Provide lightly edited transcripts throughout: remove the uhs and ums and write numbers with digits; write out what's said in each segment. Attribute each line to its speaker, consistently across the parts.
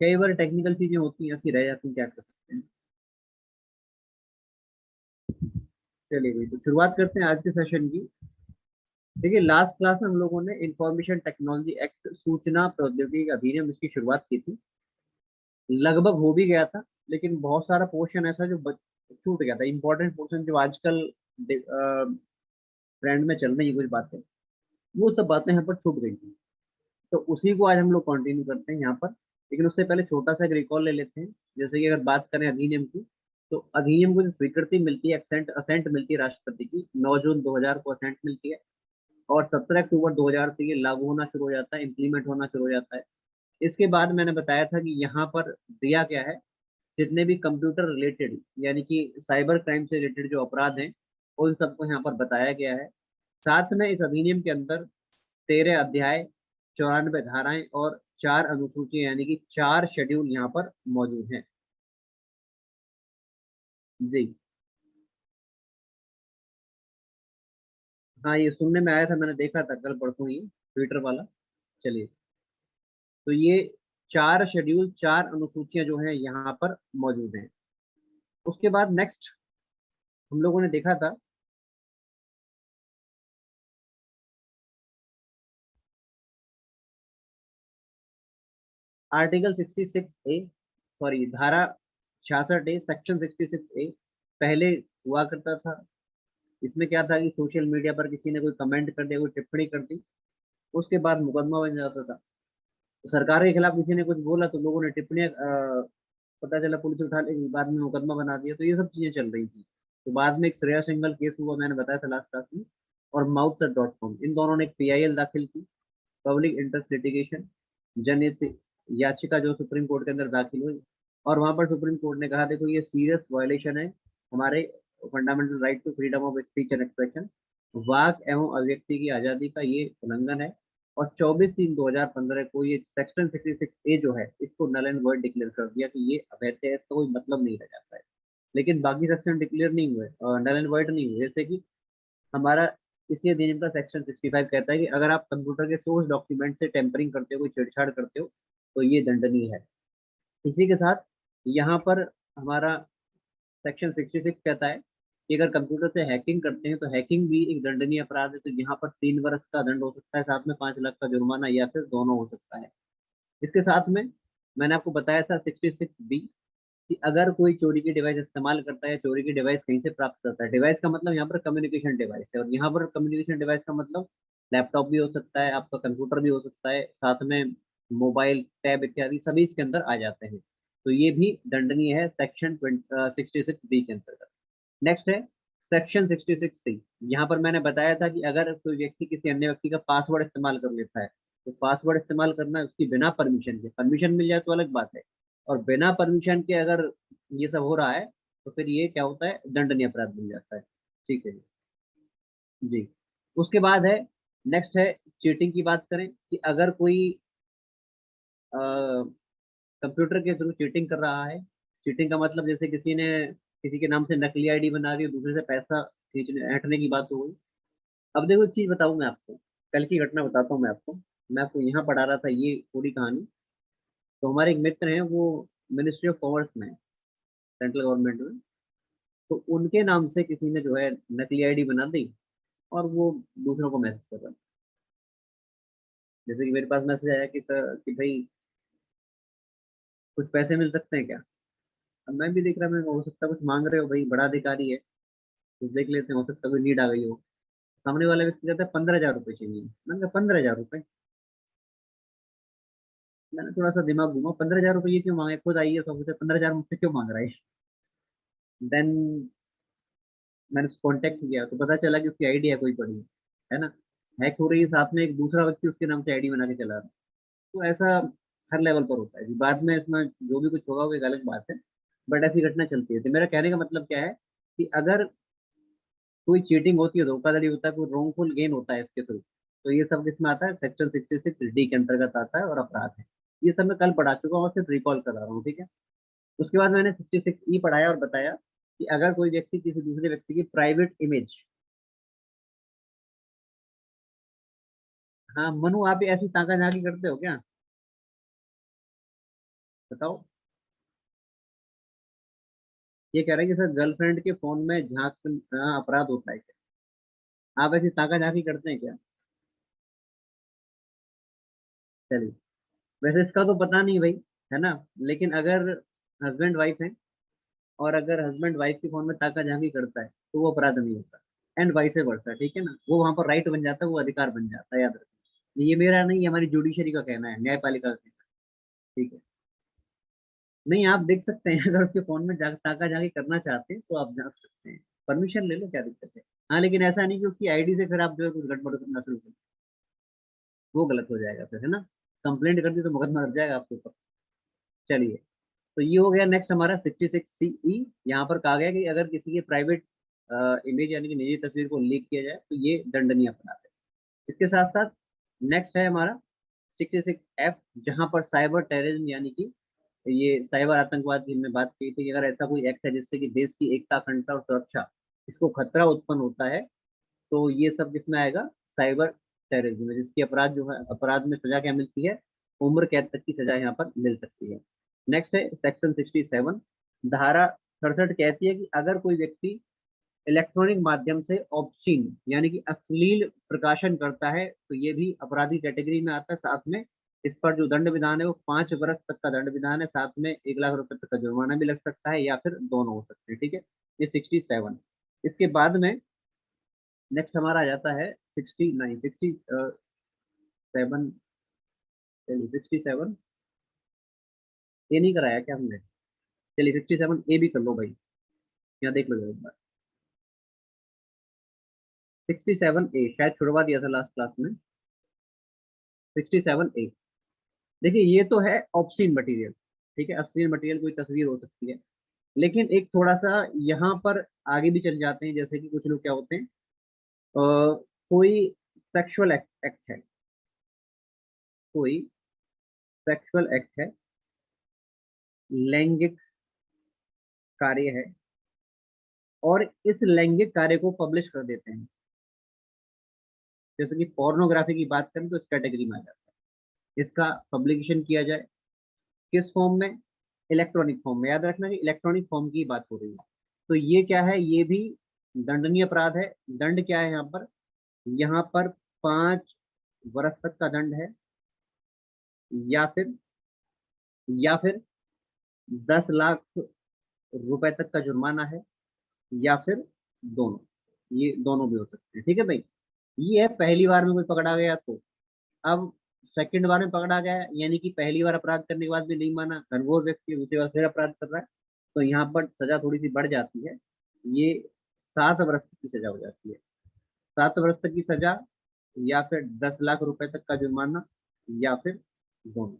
Speaker 1: कई बार टेक्निकल चीजें होती हैं, ऐसी रह जाती हैं, क्या कर सकते हैं। चलिए भाई, तो शुरुआत करते हैं आज के सेशन की। देखिए, लास्ट क्लास में हम लोगों ने इंफॉर्मेशन टेक्नोलॉजी एक्ट, सूचना प्रौद्योगिकी अधिनियम, इसकी शुरुआत की थी। लगभग हो भी गया था, लेकिन बहुत सारा पोर्शन ऐसा जो छूट गया था, इंपॉर्टेंट पोर्शन जो आजकल ट्रेंड में चल रही है कुछ बातें, वो सब बातें यहाँ पर छूट गई थी। तो उसी को आज हम लोग कंटिन्यू करते हैं यहाँ पर। लेकिन उससे पहले छोटा सा एक रिकॉल ले लेते हैं। जैसे कि अगर बात करें अधिनियम की, तो अधिनियम को जो स्वीकृति मिलती है, असेंट असेंट मिलती है राष्ट्रपति की, 9 जून 2000 को असेंट मिलती है। और 17 अक्टूबर 2000 से ये लागू होना शुरू हो जाता है, इम्प्लीमेंट होना शुरू हो जाता है। इसके बाद मैंने बताया था कि यहाँ पर दिया क्या है, जितने भी कंप्यूटर रिलेटेड यानी कि साइबर क्राइम से रिलेटेड जो अपराध हैं, उन सबको यहाँ पर बताया गया है। साथ में इस अधिनियम के अंदर 13 अध्याय, 94 धाराएं और 4 अनुसूचियां यानी कि 4 शेड्यूल यहाँ पर मौजूद हैं। जी। हाँ, ये सुनने में आया था, मैंने देखा था कल परसों ही ट्विटर वाला। चलिए, तो ये 4 शेड्यूल, 4 अनुसूचियां जो हैं यहाँ पर मौजूद हैं। उसके बाद नेक्स्ट हम लोगों ने देखा था, आर्टिकल 66A, सॉरी धारा 66A, सेक्शन 66A पहले हुआ करता था। इसमें क्या था कि सोशल मीडिया पर किसी ने कोई कमेंट कर दिया, कोई टिप्पणी कर दी, उसके बाद मुकदमा बन जाता था। तो सरकार के खिलाफ किसी ने कुछ बोला तो लोगों ने टिप्पणियां, पता चला पुलिस उठा लेगी, बाद में मुकदमा बना दिया। तो ये सब चीजें चल रही थी। तो बाद में एक श्रेया सिंगल केस हुआ, मैंने बताया था लास्ट क्लास में। और माउथ.com, इन दोनों ने एक पीआईएल दाखिल की, पब्लिक इंटरेस्ट लिटिगेशन, जनहित याचिका, जो सुप्रीम कोर्ट के अंदर दाखिल हुई। और वहां पर सुप्रीम कोर्ट ने कहा, देखो ये सीरियस वायलेशन है हमारे fundamental right to freedom of speech and expression, वाक एवं अभिव्यक्ति की आजादी का ये उल्लंघन है। और 24/3/2015 को ये सेक्शन 66A जो है, इसको नल एंड वॉइड डिक्लेयर कर दिया कि ये अवैध है, इसका कोई मतलब नहीं रह जाता है। लेकिन बाकी सेक्शन डिक्लेयर नहीं हुए, नल एंड वॉइड नहीं हुए। जैसे कि हमारा इसी अधिनियम का सेक्शन 65 कहता है कि अगर आप कंप्यूटर के सोर्स डॉक्यूमेंट से टेम्परिंग करते हो, कोई छेड़छाड़ करते हो, तो ये दंडनीय है। इसी के साथ यहाँ पर हमारा सेक्शन 66 कहता है कि अगर कंप्यूटर से हैकिंग करते हैं, तो हैकिंग भी एक दंडनीय अपराध है। तो यहाँ पर 3 वर्ष का दंड हो सकता है, साथ में 5 लाख का जुर्माना, या फिर दोनों हो सकता है। इसके साथ में मैंने आपको बताया था 66B, कि अगर कोई चोरी की डिवाइस इस्तेमाल करता है, चोरी की डिवाइस कहीं से प्राप्त करता है, डिवाइस का मतलब यहाँ पर कम्युनिकेशन डिवाइस है, और यहाँ पर कम्युनिकेशन डिवाइस का मतलब लैपटॉप भी हो सकता है, आपका कंप्यूटर भी हो सकता है, साथ में मोबाइल, टैब इत्यादि सभी इसके अंदर आ जाते हैं। तो ये भी दंडनीय है सेक्शन 66B के अंतर्गत। नेक्स्ट है सेक्शन 66C। यहाँ पर मैंने बताया था कि अगर कोई व्यक्ति किसी अन्य व्यक्ति का पासवर्ड इस्तेमाल कर लेता है, तो पासवर्ड इस्तेमाल करना उसकी बिना परमिशन के, परमिशन मिल जाए तो अलग बात है, और बिना परमिशन के अगर ये सब हो रहा है, तो फिर ये क्या होता है, दंडनीय अपराध बन जाता है। ठीक है जी। जी। उसके बाद है, नेक्स्ट है चीटिंग की बात करें, कि अगर कोई कंप्यूटर के थ्रू चीटिंग कर रहा है। चीटिंग का मतलब जैसे किसी ने किसी के नाम से नकली आईडी बना दी और दूसरे से पैसा खींचने ऐंठने की बात हो गई। अब देखो, एक चीज बताऊं मैं आपको, कल की घटना बताता हूँ मैं आपको यहाँ पढ़ा रहा था ये पूरी कहानी। तो हमारे एक मित्र हैं, वो मिनिस्ट्री ऑफ कॉमर्स में है, सेंट्रल गवर्नमेंट में। तो उनके नाम से किसी ने जो है नकली आईडी बना दी, और वो दूसरों को मैसेज कर रहा है। जैसे कि मेरे पास मैसेज आया कि भाई कुछ पैसे मिल सकते हैं क्या। अब मैं भी देख रहा, मैं हो सकता है कुछ मांग रहे हो भाई, बड़ा अधिकारी है, कुछ देख लेते हैं, हो सकता है कोई नीड आ गई हो। सामने वाला व्यक्ति कहता है 15,000 रुपये चाहिए। मैंने कहा 15,000 रुपये। मैंने थोड़ा सा दिमाग घूमा, 15,000 रुपये ये क्यों मांगे, खुद आई है 100 से 15,000 मुझसे क्यों मांग रहा है। देन मैंने कांटेक्ट किया, तो पता चला कि उसकी आईडी है कोई पड़ी है ना, हैक हो रही है, साथ में एक दूसरा व्यक्ति उसके नाम से आईडी बना के चला रहा है। तो ऐसा हर लेवल पर होता है जी। बाद में इसमें जो भी कुछ होगा वो एक अलग बात है, बट ऐसी घटना चलती है। तो मेरा कहने का मतलब क्या है, कि अगर कोई चीटिंग होती है, धोखाधड़ी होता है, कोई रोंगफुल गेन होता है इसके थ्रू, तो ये सब किसमें आता है, सेक्शन 66D के अंतर्गत आता है और अपराध है। ये सब मैं कल पढ़ा चुका हूँ और सिर्फ रिकॉल करा रहा हूँ, ठीक है। उसके बाद मैंने 66E पढ़ाया और बताया कि अगर कोई व्यक्ति किसी दूसरे व्यक्ति की प्राइवेट इमेज, हाँ मनु, आप भी ऐसी ताका झाकी करते हो क्या। बताओ। ये कह रहे हैं कि सर गर्लफ्रेंड के फोन में झांक अपराध होता है क्या? आप ऐसी ताका झांकी करते हैं क्या? चलिए, वैसे इसका तो पता नहीं भाई, है ना। लेकिन अगर हस्बैंड वाइफ है, और अगर हस्बैंड वाइफ के फोन में ताका झांकी करता है, तो वो अपराध नहीं होता। एंड वाइस वर्सा, ठीक है ना, वो वहां पर राइट बन जाता है, वो अधिकार बन जाता है, याद रखना। ये मेरा नहीं, ये हमारी जुडिशरी का कहना है, न्यायपालिका का कहना है, ठीक है। नहीं, आप देख सकते हैं अगर उसके फोन में ताका झांकी करना चाहते हैं तो आप जा सकते हैं, परमिशन ले लो, क्या दिक्कत है। हाँ, लेकिन ऐसा नहीं कि उसकी आईडी से फिर आप जो है कुछ गड़बड़ करना शुरू कर, वो गलत हो जाएगा फिर, है ना। कंप्लेंट कर दी तो मुकदमा लग जाएगा आपके ऊपर। चलिए, तो ये हो गया। नेक्स्ट हमारा 66CE। यहाँ पर कहा गया कि अगर किसी की प्राइवेट इमेज यानी कि निजी तस्वीर को लीक किया जाए तो ये दंडनीय अपराध है। इसके साथ साथ नेक्स्ट है हमारा 66F, जहाँ पर साइबर टेररिज्म यानी कि ये साइबर आतंकवाद की हमने बात की थी कि अगर ऐसा कोई एक्ट है जिससे कि देश की एकता, अखंडता और सुरक्षा, इसको खतरा उत्पन्न होता है, तो ये सब किसमें आएगा? साइबर टेररिज्म में, जिसकी अपराध जो है, अपराध में सजा क्या मिलती है? उम्र कैद तक की सजा यहाँ पर मिल सकती है। नेक्स्ट है सेक्शन 67, धारा 68 कहती है कि अगर कोई व्यक्ति इलेक्ट्रॉनिक माध्यम से ऑब्ससीन यानी कि अश्लील प्रकाशन करता है, तो ये भी अपराधी कैटेगरी में आता है। साथ में इस पर जो दंड विधान है वो 5 वर्ष तक का दंड विधान है, साथ में 1 लाख रुपए तक का जुर्माना भी लग सकता है, या फिर दोनों हो सकते हैं, ठीक है। ये 67। इसके बाद में नेक्स्ट हमारा आ जाता है 69, 67। चलिए 67 ए नहीं कराया क्या हमने? चलिए 67A भी कर लो भाई, यहाँ देख लो जरा एक बार। 67A शायद छुड़वा दिया था लास्ट क्लास में। 67A, देखिए ये तो है ऑब्ससीन मटेरियल, ठीक है, अश्लील मटेरियल, कोई तस्वीर हो सकती है। लेकिन एक थोड़ा सा यहाँ पर आगे भी चल जाते हैं, जैसे कि कुछ लोग क्या होते हैं, कोई सेक्सुअल एक्ट है, कोई सेक्सुअल एक्ट है, लैंगिक कार्य है, और इस लैंगिक कार्य को पब्लिश कर देते हैं, जैसे कि पोर्नोग्राफी की बात करें तो इस कैटेगरी में आ जाता है। इसका पब्लिकेशन किया जाए किस फॉर्म में? इलेक्ट्रॉनिक फॉर्म में, याद रखना कि इलेक्ट्रॉनिक फॉर्म की बात हो रही है। तो ये क्या है? ये भी दंडनीय अपराध है। दंड क्या है यहाँ पर? यहाँ पर 5 वर्ष तक का दंड है, या फिर, या फिर 10 लाख रुपए तक का जुर्माना है, या फिर दोनों। ये दोनों भी हो सकते हैं, ठीक है भाई। ये है पहली बार में कोई पकड़ा गया तो। अब सेकंड बार में पकड़ा गया है, यानी कि पहली बार अपराध करने के बाद भी नहीं माना, घनघोर व्यक्ति दूसरी बार फिर अपराध कर रहा है, तो यहाँ पर सजा थोड़ी सी बढ़ जाती है। ये 7 वर्ष तक की सजा हो जाती है। 7 वर्ष तक की सजा, या फिर 10 लाख रुपए तक का जुर्माना, या फिर दोनों,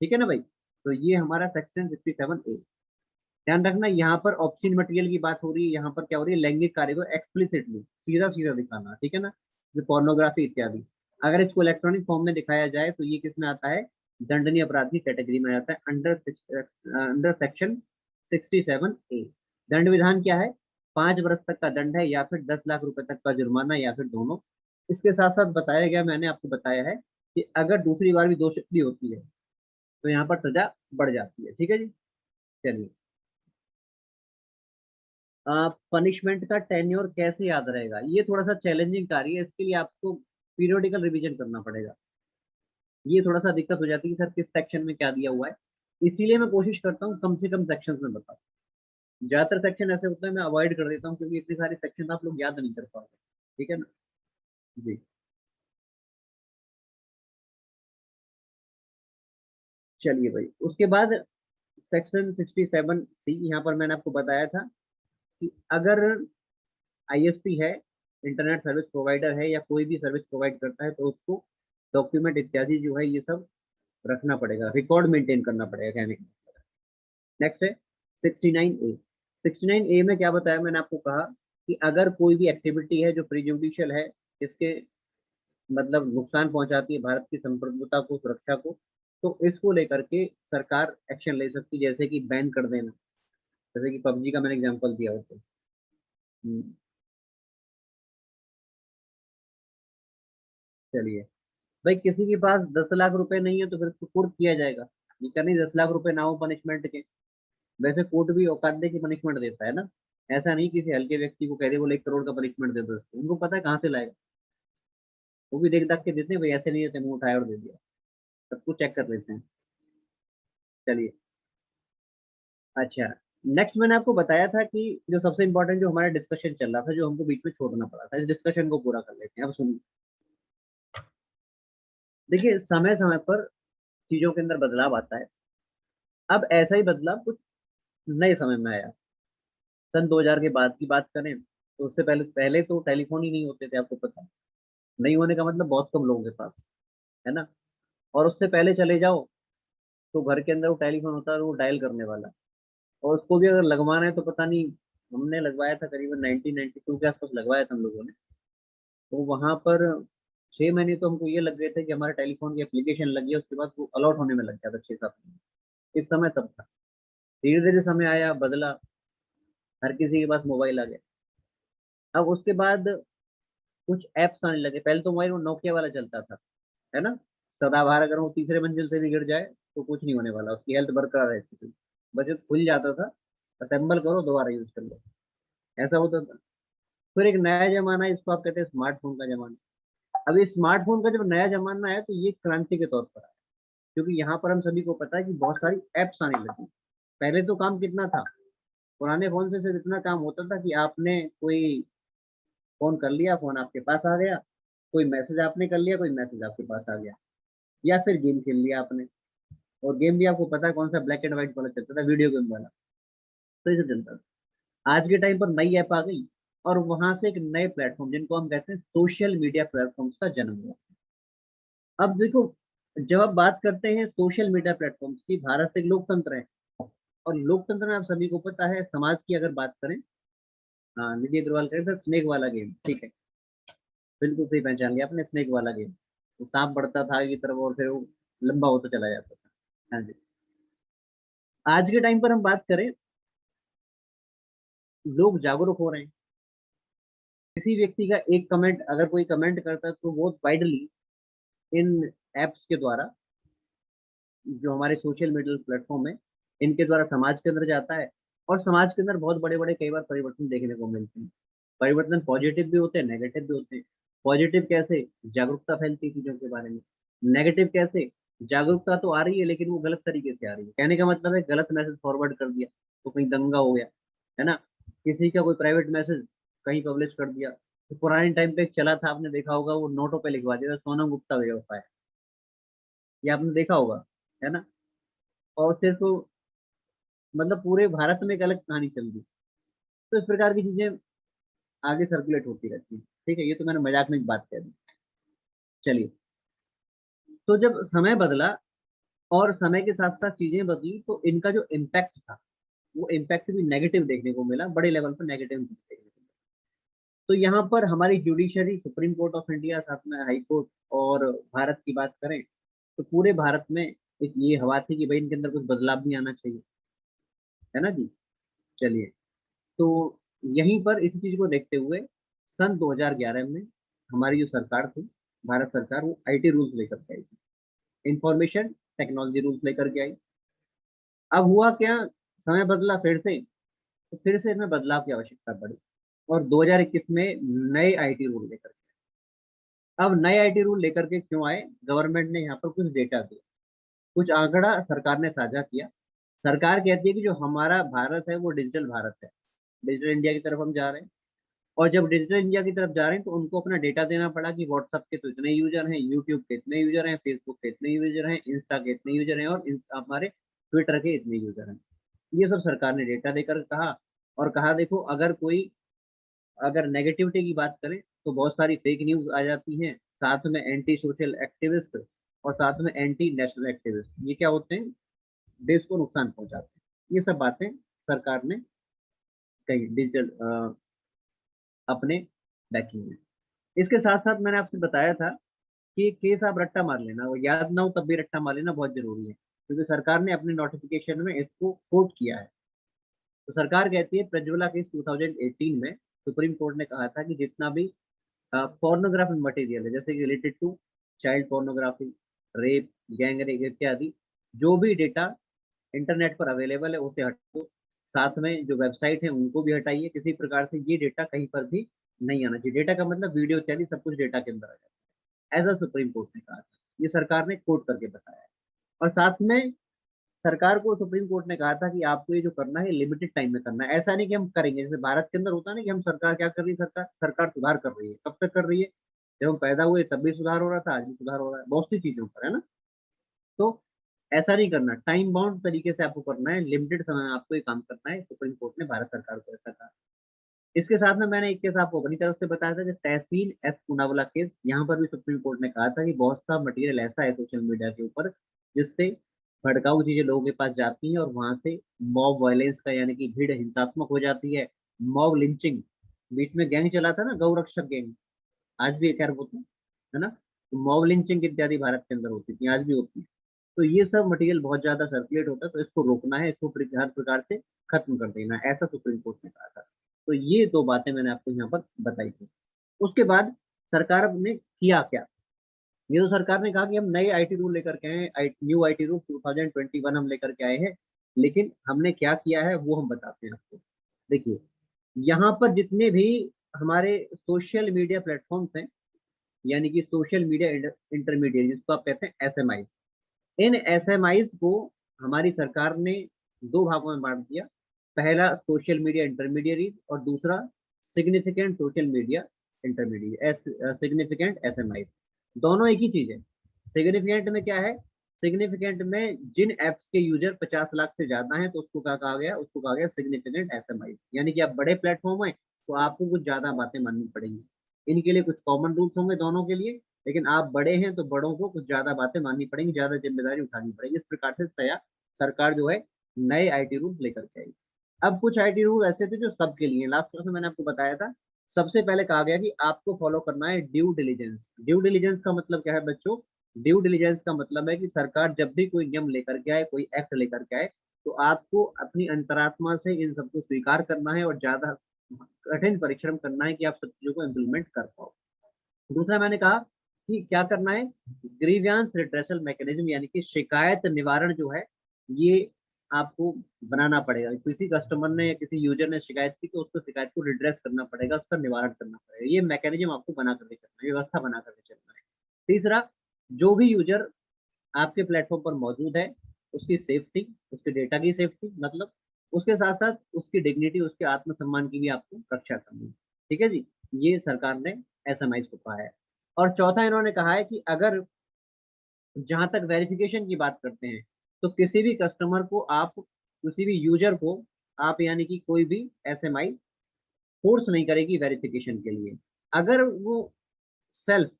Speaker 1: ठीक है ना भाई। तो ये हमारा सेक्शन 67A। ध्यान रखना, यहाँ पर ऑब्ससीन मटेरियल की बात हो रही है, यहाँ पर क्या हो रही है? लैंगिक कार्य को एक्सप्लिसिटली सीधा सीधा दिखाना, ठीक है ना, जो पोर्नोग्राफी इत्यादि। अगर इसको इलेक्ट्रॉनिक फॉर्म में दिखाया जाए तो ये किस में आता है? दंडनीय अपराध की कैटेगरी में आता है, अंडर सेक्शन 67A। दंड विधान क्या है? 5 वर्ष तक का दंड है, या फिर 10 लाख रुपए तक का जुर्माना, या फिर दोनों। इसके साथ साथ बताया गया, मैंने आपको बताया है कि अगर दूसरी बार भी दोषी होती है तो यहाँ पर सजा बढ़ जाती है, ठीक है जी। चलिए, पनिशमेंट का टेन्योर कैसे याद रहेगा? ये थोड़ा सा चैलेंजिंग कार्य है, इसके लिए आपको पीरियोडिकल रिवीजन करना पड़ेगा। ये थोड़ा सा दिक्कत हो जाती है कि सर किस सेक्शन में क्या दिया हुआ है, इसीलिए मैं कोशिश करता हूँ कम से कम सेक्शन में बताऊँ। ज्यादातर सेक्शन ऐसे होते हैं मैं अवॉइड कर देता हूँ, क्योंकि इतने सारे सेक्शन आप लोग याद नहीं कर पाओगे, ठीक है ना जी। चलिए भाई, उसके बाद सेक्शन 67C, यहाँ पर मैंने आपको बताया था कि अगर आईएसपी है, इंटरनेट सर्विस प्रोवाइडर है, या कोई भी सर्विस प्रोवाइड करता है, तो उसको डॉक्यूमेंट इत्यादि जो है ये सब रखना पड़ेगा, रिकॉर्ड मेंटेन करना पड़ेगा, कहने का। नेक्स्ट है 69A। 69A में क्या बताया मैंने आपको? कहा कि अगर कोई भी एक्टिविटी है जो प्रीजुडिशियल है, इसके मतलब नुकसान पहुंचाती है भारत की संप्रभुता को, सुरक्षा को, तो इसको लेकर के सरकार एक्शन ले सकती है, जैसे कि बैन कर देना, जैसे कि पबजी का मैंने एग्जांपल दिया होता। चलिए भाई, किसी के पास 10 लाख रुपए नहीं है तो फिर उसको कुर्क किया जाएगा, ये करनी 10 लाख रुपए ना हो पनिशमेंट के। वैसे कोर्ट भी औकात दे की पनिशमेंट देता है ना, ऐसा नहीं किसी हल्के व्यक्ति को कह दे बोले 1 करोड़ का पनिशमेंट दे दो उसको। उनको पता है कहाँ से लाएगा, वो भी देख दाख के देते हैं, भाई ऐसे नहीं देते, मुंह उठाया और दे दिया, सब कुछ चेक कर लेते हैं। चलिए, अच्छा, नेक्स्ट मैंने आपको बताया था कि जो सबसे इंपॉर्टेंट जो हमारा डिस्कशन चल रहा था, जो हमको बीच में छोड़ना पड़ा था, इस डिस्कशन को पूरा कर लेते हैं। अब सुनिए, देखिए समय समय पर चीजों के अंदर बदलाव आता है। अब ऐसा ही बदलाव कुछ नए समय में आया। सन 2000 के बाद की बात करें तो उससे पहले पहले तो टेलीफोन ही नहीं होते थे, आपको पता है। नहीं होने का मतलब बहुत कम लोगों के पास, है ना। और उससे पहले चले जाओ तो घर के अंदर वो टेलीफोन होता है, वो डायल करने वाला, और उसको भी अगर लगवाना है तो पता नहीं। हमने लगवाया था करीबन 1992 के आसपास लगवाया था हम लोगों ने। तो वहां पर 6 महीने तो हमको ये लग गए थे कि हमारे टेलीफोन की एप्लीकेशन लगी है, उसके बाद वो अलॉट होने में लग गया था 6-7 महीने। इस समय तब था। धीरे धीरे समय आया, बदला, हर किसी के पास मोबाइल आ गया। अब उसके बाद कुछ ऐप्स आने लगे। पहले तो मोबाइल वो नोकिया वाला चलता था, है ना। सदाबहार अगर वो तीसरे मंजिल से भी गिर जाए तो कुछ नहीं होने वाला, उसकी हेल्थ बरकरार रहती थी। बस ये खुल जाता था, असेंबल करो दोबारा यूज कर लो, ऐसा होता था। फिर एक नया जमाना है, इसको आप कहते हैं स्मार्टफोन का जमाना। अभी स्मार्टफोन का जब नया जमाना है तो ये क्रांति के तौर पर है, क्योंकि यहाँ पर हम सभी को पता है कि बहुत सारी एप्स आने लगी। पहले तो काम कितना था, पुराने फोन से सिर्फ इतना काम होता था कि आपने कोई फोन कर लिया, फोन आपके पास आ गया, कोई मैसेज आपने कर लिया, कोई मैसेज आपके पास आ गया, या फिर गेम खेल लिया आपने। और गेम भी आपको पता है कौन सा, ब्लैक एंड व्हाइट वाला चलता था, वीडियो गेम वाला। तो इसे चलता था। आज के टाइम पर नई ऐप आ गई, और वहां से एक नए प्लेटफॉर्म जिनको हम कहते हैं सोशल मीडिया प्लेटफॉर्म्स का जन्म हुआ। अब देखो, जब आप बात करते हैं सोशल मीडिया प्लेटफॉर्म्स की, भारत एक लोकतंत्र है। और लोकतंत्र में आप सभी को पता है, समाज की अगर बात करें, हाँ, निधि अग्रवाल कह रहे थे स्नेक वाला गेम, ठीक है, बिल्कुल सही पहचान लिया आपने, स्नेक वाला गेम। तो सांप बढ़ता था आगे की तरफ और फिर वो लंबा होता चला जाता था। हाँ जी। आज के टाइम पर हम बात करें, लोग जागरूक हो रहे हैं। किसी व्यक्ति का एक कमेंट, अगर कोई कमेंट करता है तो बहुत वाइडली इन एप्स के द्वारा, जो हमारे सोशल मीडिया प्लेटफॉर्म है, इनके द्वारा समाज के अंदर जाता है। और समाज के अंदर बहुत बड़े बड़े कई बार परिवर्तन देखने को मिलते हैं। परिवर्तन पॉजिटिव भी होते हैं, नेगेटिव भी होते हैं। पॉजिटिव कैसे, जागरूकता फैलती है चीजों के बारे में। नेगेटिव कैसे, जागरूकता तो आ रही है लेकिन वो गलत तरीके से आ रही है। कहने का मतलब है गलत मैसेज फॉरवर्ड कर दिया तो कहीं दंगा हो गया, है ना। किसी का कोई प्राइवेट मैसेज कहीं पब्लिश कर दिया। तो पुराने टाइम पे एक चला था, आपने देखा होगा, वो नोटों पे लिखवा दिया था सोनम गुप्ता बेवफा है। ये आपने देखा होगा, है ना। और सिर्फ मतलब पूरे भारत में एक अलग कहानी चल रही। तो इस प्रकार की चीजें आगे सर्कुलेट होती रहती है। ठीक है, ये तो मैंने मजाक में एक बात कह दी। चलिए, तो जब समय बदला और समय के साथ साथ चीजें बदली, तो इनका जो इम्पैक्ट था, वो इम्पैक्ट भी नेगेटिव देखने को मिला, बड़े लेवल पर नेगेटिव देखने को मिला। तो यहाँ पर हमारी judiciary, supreme court of India, साथ में हाई कोर्ट, और भारत की बात करें तो पूरे भारत में एक ये हवा थी कि भाई इनके अंदर कुछ बदलाव भी आना चाहिए, है ना जी। चलिए, तो यहीं पर इसी चीज को देखते हुए सन 2011 में हमारी जो सरकार थी, भारत सरकार, वो आईटी रूल्स लेकर के आई थी, इंफॉर्मेशन टेक्नोलॉजी रूल्स लेकर के आई। अब हुआ क्या, समय बदला फिर से, तो फिर से इसमें बदलाव की आवश्यकता पड़ी, और 2021 में नए आईटी रूल लेकर के आए। अब नए आईटी रूल लेकर के क्यों आए, गवर्नमेंट ने यहाँ पर कुछ डेटा दिया, कुछ आंकड़ा सरकार ने साझा किया। सरकार कहती है कि जो हमारा भारत है वो डिजिटल भारत है, डिजिटल इंडिया की तरफ हम जा रहे हैं। और जब डिजिटल इंडिया की तरफ जा रहे हैं तो उनको अपना डेटा देना पड़ा कि व्हाट्सएप के तो इतने यूजर हैं, यूट्यूब के इतने यूजर हैं, फेसबुक के इतने यूजर हैं, इंस्टा के इतने यूजर हैं, और हमारे ट्विटर के इतने यूजर हैं। ये सब सरकार ने डेटा देकर कहा। और कहा देखो, अगर नेगेटिविटी की बात करें तो बहुत सारी फेक न्यूज आ जाती हैं, साथ में एंटी सोशल एक्टिविस्ट, और साथ में एंटी नेशनल एक्टिविस्ट, ये क्या होते हैं, देश को नुकसान पहुंचाते हैं। ये सब बातें सरकार ने कही डिजिटल अपने बैकिंग में। इसके साथ साथ मैंने आपसे बताया था कि केस आप रट्टा मार लेना, वो याद ना हो तब भी रट्टा मार लेना बहुत जरूरी है, क्योंकि सरकार ने अपने नोटिफिकेशन में इसको कोट किया है। तो सरकार कहती है, प्रज्वला केस 2018 में सुप्रीम कोर्ट ने कहा था कि जितना भी पोर्नोग्राफी मटेरियल है, जैसे कि related to child pornography, rape, gang rape इत्यादि, जो भी डेटा इंटरनेट पर अवेलेबल है उसे हटाओ, साथ में जो वेबसाइट है उनको भी हटाइए, किसी प्रकार से ये डेटा कहीं पर भी नहीं आना चाहिए। डेटा का मतलब वीडियो इत्यादि सब कुछ डेटा के अंदर आ जाता है, ऐसा सुप्रीम कोर्ट ने कहा था, ये सरकार ने कोट करके बताया है। और साथ में सरकार को सुप्रीम कोर्ट ने कहा था कि आपको ये जो करना है लिमिटेड टाइम में करना है, ऐसा नहीं कि हम करेंगे, जैसे भारत के अंदर होता है ना कि हम सरकार क्या कर रही है, सरकार सरकार सुधार कर रही है, कब तक कर रही है, जब हम पैदा हुए तब भी सुधार हो रहा था, आज भी सुधार हो रहा है बहुत सी चीजों पर, है ना। तो ऐसा नहीं करना, टाइम बाउंड तरीके से आपको करना है, लिमिटेड समय में आपको ये काम करना है, सुप्रीम कोर्ट ने भारत सरकार को ऐसा कहा। इसके साथ में मैंने एक केस आपको अपनी तरफ से बताया था, जो तहसीन एस पूनावाला केस, यहाँ पर भी सुप्रीम कोर्ट ने कहा था कि बहुत सा मटेरियल ऐसा है सोशल मीडिया के ऊपर जिससे भड़काऊ चीजें लोगों के पास जाती हैं और वहां से मॉब वायलेंस का यानी कि भीड़ हिंसात्मक हो जाती है, मॉब लिंचिंग, बीच में गैंग चला था ना गौरक्षक गैंग, आज भी खैर होता है ना, तो मॉब लिंचिंग इत्यादि भारत के अंदर होती थी, आज भी होती है। तो ये सब मटेरियल बहुत ज्यादा सर्कुलेट होता है, तो इसको रोकना है, इसको हर प्रकार से खत्म कर देना है, ऐसा सुप्रीम कोर्ट ने कहा था। तो ये दो बातें मैंने आपको यहाँ पर बताई थी। उसके बाद सरकार ने किया क्या, ये तो सरकार ने कहा कि हम नए आईटी रूल लेकर के आए हैं, न्यू आईटी रूल 2021 हम लेकर के आए हैं, लेकिन हमने क्या किया है वो हम बताते हैं आपको। देखिए, यहाँ पर जितने भी हमारे सोशल मीडिया प्लेटफॉर्म्स हैं, यानी कि सोशल मीडिया इंटरमीडिएट जिसको आप कहते हैं एसएमआई, इन एसएमआईज को हमारी सरकार ने दो भागों में बांट दिया। पहला सोशल मीडिया इंटरमीडिएट और दूसरा significant social media intermediate, significant SMI. दोनों एक ही चीज है। सिग्निफिकेंट में क्या है, सिग्निफिकेंट में जिन एप्स के यूजर 50 लाख से ज्यादा हैं तो उसको क्या कहा गया, उसको कहा गया सिग्निफिकेंट एसएमआई, यानी कि आप बड़े प्लेटफॉर्म है तो आपको कुछ ज्यादा बातें माननी पड़ेंगी, इनके लिए कुछ कॉमन रूल्स होंगे दोनों के लिए, लेकिन आप बड़े हैं तो बड़ों को कुछ ज्यादा बातें माननी पड़ेंगी, ज्यादा जिम्मेदारी उठानी पड़ेगी। इस प्रकार से सरकार जो है नए आईटी रूल लेकर के आई। अब कुछ आईटी रूल ऐसे थे जो सबके लिए, लास्ट क्लास में मैंने आपको बताया था, सबसे पहले कहा गया कि आपको फॉलो करना है ड्यू डिलीजेंस। ड्यू डिलीजेंस का मतलब क्या है बच्चों, ड्यू डिलीजेंस का मतलब है कि सरकार जब भी कोई नियम लेकर के आए, कोई एक्ट लेकर के आए, तो आपको अपनी अंतरात्मा से इन सबको स्वीकार करना है और ज्यादा कठिन परिश्रम करना है कि आप सब चीजों को इम्प्लीमेंट कर पाओ। दूसरा मैंने कहा कि क्या करना है, ग्रीवियंस रिड्रेसल मैकेनिज्म, यानी कि शिकायत निवारण जो है ये आपको बनाना पड़ेगा। किसी कस्टमर ने या किसी यूजर ने शिकायत की तो उसको शिकायत को रिड्रेस करना पड़ेगा, उसका निवारण करना पड़ेगा, ये मैकेनिज्म आपको बना करके चलना है, व्यवस्था बना करके चलना है। तीसरा, जो भी यूजर आपके प्लेटफॉर्म पर मौजूद है उसकी सेफ्टी, उसके डेटा की सेफ्टी, मतलब उसके साथ साथ उसकी डिग्निटी, उसके आत्मसम्मान की भी आपको रक्षा करनी है। ठीक है जी, ये सरकार ने एसएमआई को कहा है। और चौथा इन्होंने कहा है कि अगर जहां तक वेरिफिकेशन की बात करते हैं तो किसी भी कस्टमर को आप, किसी भी यूजर को आप, यानी कि कोई भी एसएमआई फोर्स नहीं करेगी वेरिफिकेशन के लिए। अगर वो सेल्फ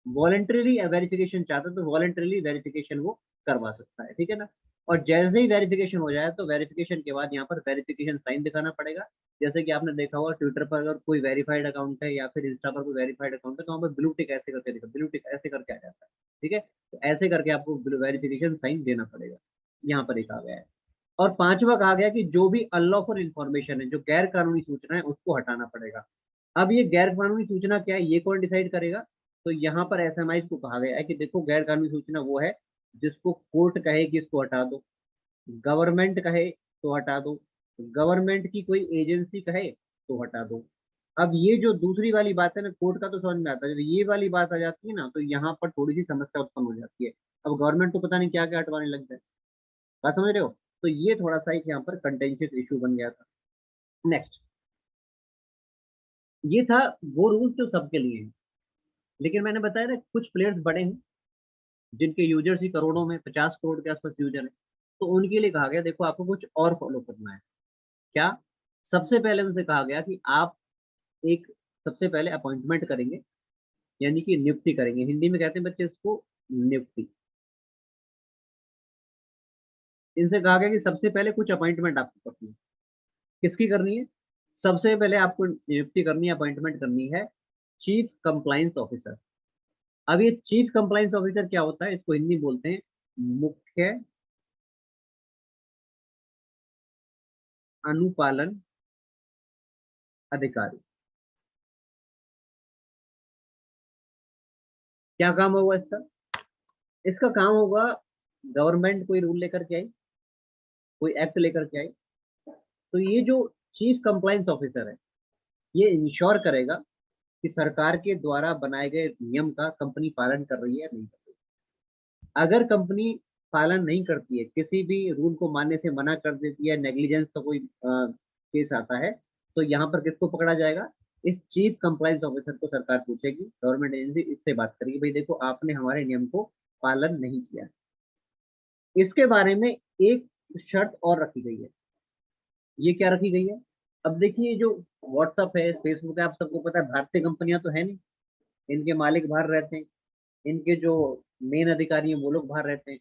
Speaker 1: वॉलेंटरीली वेरिफिकेशन चाहता है तो वॉलेंटरीली वेरिफिकेशन वो करवा सकता है, ठीक है ना। और जैसे ही वेरिफिकेशन हो जाए तो वेरिफिकेशन के बाद यहाँ पर वेरिफिकेशन साइन दिखाना पड़ेगा। जैसे कि आपने देखा होगा ट्विटर पर अगर कोई वेरीफाइड अकाउंट है या फिर इंस्टा पर कोई वेरीफाइड अकाउंट है तो वहाँ पर ब्लू टिक ऐसे करके दिखा, ब्लू टिक ऐसे करके आ जाता है, ठीक है। तो ऐसे करके आपको वेरिफिकेशन साइन देना पड़ेगा, यहाँ पर लिखा गया है। और पांचवा कहा गया कि जो भी अनलॉफुल इंफॉर्मेशन है, जो गैर कानूनी सूचना है, उसको हटाना पड़ेगा। अब ये गैर कानूनी सूचना क्या है ये कौन डिसाइड करेगा, तो यहाँ पर एसएमआई को कहा गया है कि देखो गैर कानूनी सूचना वो है जिसको कोर्ट कहे कि इसको हटा दो, गवर्नमेंट कहे तो हटा दो, गवर्नमेंट की कोई एजेंसी कहे तो हटा दो। अब ये जो दूसरी वाली बात है ना, कोर्ट का तो समझ में आता है, जब ये वाली बात आ जाती है ना तो यहाँ पर थोड़ी सी समस्या उत्पन्न हो जाती है। अब गवर्नमेंट तो पता नहीं क्या क्या हटवाने लग जाए, बात समझ रहे हो। तो ये थोड़ा सा एक यहाँ पर कंटेंशियस इशू बन गया था। नेक्स्ट, ये था वो रूल जो सबके लिए है, लेकिन मैंने बताया ना कुछ प्लेयर्स बड़े हैं जिनके यूजर्स ही करोड़ों में, 50 करोड़ के आसपास यूजर है, तो उनके लिए कहा गया देखो आपको कुछ और फॉलो करना है। क्या, सबसे पहले उनसे कहा गया कि आप एक, सबसे पहले अपॉइंटमेंट करेंगे, यानी कि नियुक्ति करेंगे, हिंदी में कहते हैं बच्चे इसको नियुक्ति। इनसे कहा गया कि सबसे पहले कुछ अपॉइंटमेंट आपको करनी है। किसकी करनी है, सबसे पहले आपको नियुक्ति करनी है, अपॉइंटमेंट करनी है चीफ कंप्लाइंस ऑफिसर। अब ये चीफ कंप्लाइंस ऑफिसर क्या होता है, इसको हिंदी बोलते हैं मुख्य अनुपालन अधिकारी। क्या काम होगा इसका, इसका काम होगा गवर्नमेंट कोई रूल लेकर के आई, कोई एक्ट लेकर के आई, तो ये जो चीफ कंप्लायंस ऑफिसर है ये इंश्योर करेगा कि सरकार के द्वारा बनाए गए नियम का कंपनी पालन कर रही है या नहीं कर रही है। अगर कंपनी पालन नहीं करती है, किसी भी रूल को मानने से मना कर देती है, नेग्लिजेंस का कोई केस आता है, तो यहाँ पर किसको पकड़ा जाएगा? इस चीफ कंप्लायंस ऑफिसर को सरकार पूछेगी, गवर्नमेंट एजेंसी इससे बात करेगी, भाई देखो आपने हमारे नियम को पालन नहीं किया। इसके बारे में एक शर्त और रखी गई है। ये क्या रखी गई है? अब देखिए जो व्हाट्सअप है, फेसबुक है, आप सबको पता है भारतीय कंपनियां तो है नहीं, इनके मालिक बाहर रहते हैं, इनके जो मेन अधिकारी हैं वो लोग बाहर रहते हैं।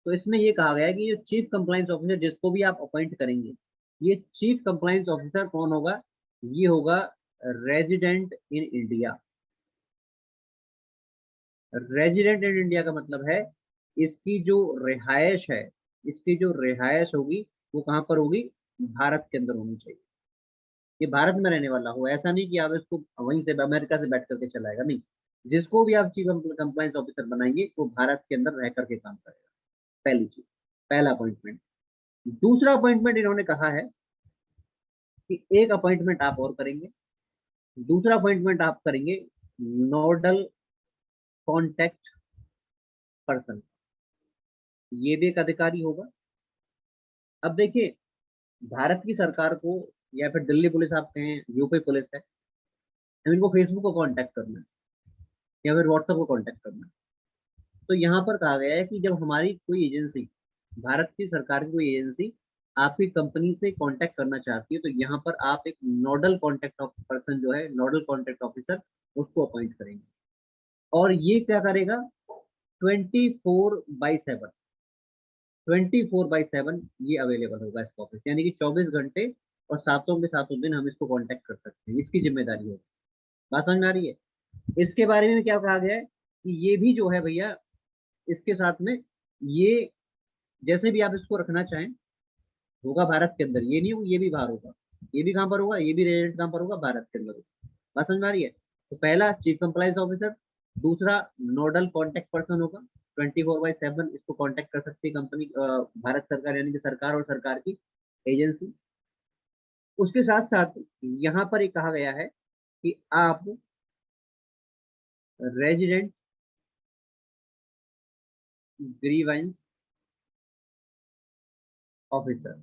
Speaker 1: तो इसमें ये कहा गया है कि ये चीफ कंप्लायंस ऑफिसर जिसको भी आप अपॉइंट करेंगे, ये चीफ कंप्लायंस ऑफिसर कौन होगा? ये होगा resident in India. Resident in India का मतलब है इसकी जो रिहायश है, इसकी जो रिहायश होगी वो कहाँ पर होगी? भारत के अंदर होनी चाहिए। ये भारत में रहने वाला हो, ऐसा नहीं कि आप इसको वहीं से अमेरिका से बैठ करके चलाएगा, नहीं। जिसको भी आप चीफ कंप्लायंस ऑफिसर बनाएंगे वो भारत के अंदर रह करके काम करेगा। पहली चीज, पहला अपॉइंटमेंट। दूसरा अपॉइंटमेंट इन्होंने कहा है कि एक अपॉइंटमेंट आप और करेंगे, दूसरा अपॉइंटमेंट आप करेंगे नोडल कॉन्टेक्ट पर्सन, ये भी एक अधिकारी होगा। अब देखिए भारत की सरकार को या फिर दिल्ली पुलिस आप कहें, यूपी पुलिस है, इनको फेसबुक को कांटेक्ट करना है या फिर व्हाट्सएप को कांटेक्ट करना है। तो यहाँ पर कहा गया है कि जब हमारी कोई एजेंसी, भारत की सरकार की कोई एजेंसी आपकी कंपनी से कांटेक्ट करना चाहती है, तो यहाँ पर आप एक नोडल कॉन्टेक्ट पर्सन जो है, नोडल कॉन्टेक्ट ऑफिसर, उसको अपॉइंट करेंगे। और ये क्या करेगा? 24/7, 24/7 ये अवेलेबल होगा इसका ऑफिस, यानी कि 24 घंटे और सातों के सातों दिन हम इसको कांटेक्ट कर सकते हैं, इसकी जिम्मेदारी होगी। बात समझ में आ रही है? इसके बारे में क्या कहा गया है कि ये भी जो है भैया, इसके साथ में ये जैसे भी आप इसको रखना चाहें होगा भारत के अंदर, ये नहीं होगा ये भी बाहर होगा। ये भी कहाँ पर होगा? ये भी रेजिडेंट कहाँ पर होगा? भारत के अंदर होगा। बात समझ में आ रही है? तो पहला चीफ कंप्लायंस ऑफिसर, दूसरा नोडल कॉन्टेक्ट पर्सन होगा, 24/7 इसको कॉन्टेक्ट कर सकती है कंपनी, भारत सरकार यानी कि सरकार और सरकार की एजेंसी। उसके साथ साथ यहाँ पर एक कहा गया है कि आप resident grievance officer,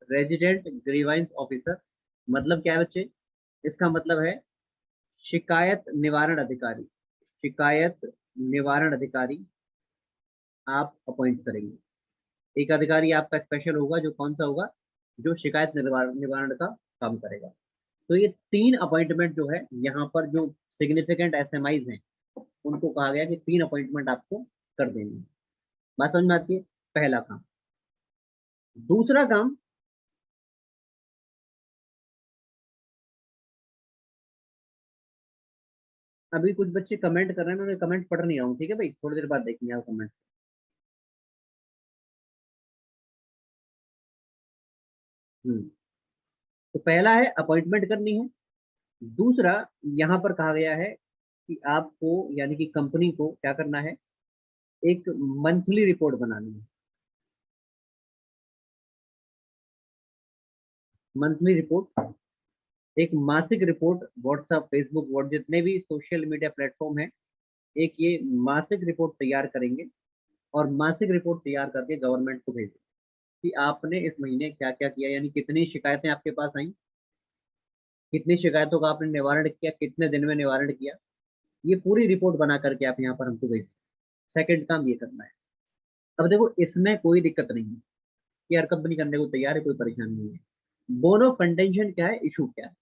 Speaker 1: resident grievance officer मतलब क्या है बच्चे? इसका मतलब है शिकायत निवारण अधिकारी, शिकायत निवारण अधिकारी आप अपॉइंट करेंगे। एक अधिकारी आपका स्पेशल होगा, जो कौन सा होगा? जो शिकायत निवारण निवारण का काम करेगा। तो ये तीन अपॉइंटमेंट जो है यहाँ पर, जो सिग्निफिकेंट एसएमआईज हैं, उनको कहा गया कि तीन अपॉइंटमेंट आपको कर देनी है। बात समझ में आती है? पहला काम। दूसरा काम, अभी कुछ बच्चे कमेंट कर रहे हैं, मैं कमेंट पढ़ नहीं रहा हूँ, ठीक है भाई, थोड़ी देर बाद देखेंगे आप कमेंट। हम्म। तो पहला है अपॉइंटमेंट करनी है। दूसरा, यहाँ पर कहा गया है कि आपको यानी कि कंपनी को क्या करना है? एक मंथली रिपोर्ट बनानी है। मंथली रिपोर्ट, एक मासिक रिपोर्ट, व्हाट्सएप, फेसबुक, व्हाट जितने भी सोशल मीडिया प्लेटफॉर्म है, एक ये मासिक रिपोर्ट तैयार करेंगे और मासिक रिपोर्ट तैयार करके गवर्नमेंट को भेजें कि आपने इस महीने क्या क्या किया, यानी कितनी शिकायतें आपके पास आई, कितनी शिकायतों का आपने निवारण किया, कितने दिन में निवारण किया, ये पूरी रिपोर्ट बना करके आप यहाँ पर हमको भेजें। सेकंड काम ये करना है। अब देखो इसमें कोई दिक्कत नहीं है कि हर कंपनी करने को तैयार है, कोई परेशानी नहीं है। बोन ऑफ कंटेंशन क्या है? इशू क्या है?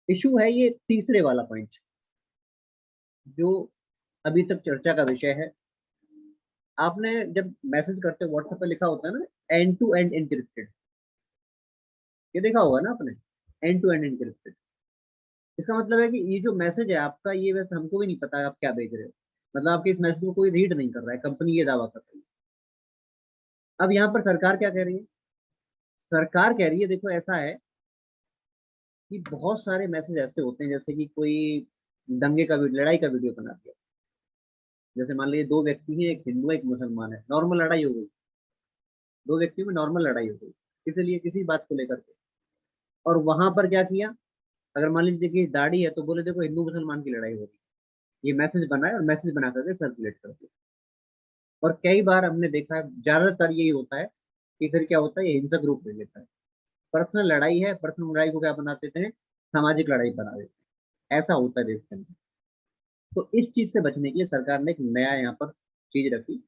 Speaker 1: इशू है ये तीसरे वाला पॉइंट, जो अभी तक चर्चा का विषय है। आपने जब मैसेज करते हो व्हाट्सएप पे लिखा होता है ना, एंड टू एंड एनक्रिप्टेड, ये देखा होगा ना आपने, एंड टू एंड एनक्रिप्टेड। इसका मतलब है कि ये जो मैसेज है आपका, ये वैसे हमको भी नहीं पता आप क्या भेज रहे हो, मतलब आपके इस मैसेज को कोई रीड नहीं कर रहा है, कंपनी ये दावा कर रही है। अब यहाँ पर सरकार क्या कह रही है? सरकार कह रही है देखो ऐसा है कि बहुत सारे मैसेज ऐसे होते हैं, जैसे कि कोई दंगे का वीडियो, लड़ाई का वीडियो बना दिया, जैसे मान लीजिए दो व्यक्ति हैं, एक हिंदू है एक मुसलमान है, नॉर्मल लड़ाई हो गई, दो व्यक्तियों में नॉर्मल लड़ाई हो गई इसलिए किसी बात को लेकर के, और वहां पर क्या किया, अगर मान लीजिए कि दाढ़ी है तो बोले देखो हिंदू मुसलमान की लड़ाई हो रही है, ये मैसेज बनाए और मैसेज बना करके सर्कुलेट कर दिया। और कई बार हमने देखा है, ज्यादातर यही होता है कि फिर क्या होता है, ये हिंसक रूप ले लेता है। पर्सनल लड़ाई है, पर्सनल लड़ाई को क्या बना देते हैं, सामाजिक लड़ाई बना देते हैं, ऐसा होता है देश के अंदर। तो इस चीज से बचने के लिए सरकार ने एक नया यहाँ पर चीज रखी।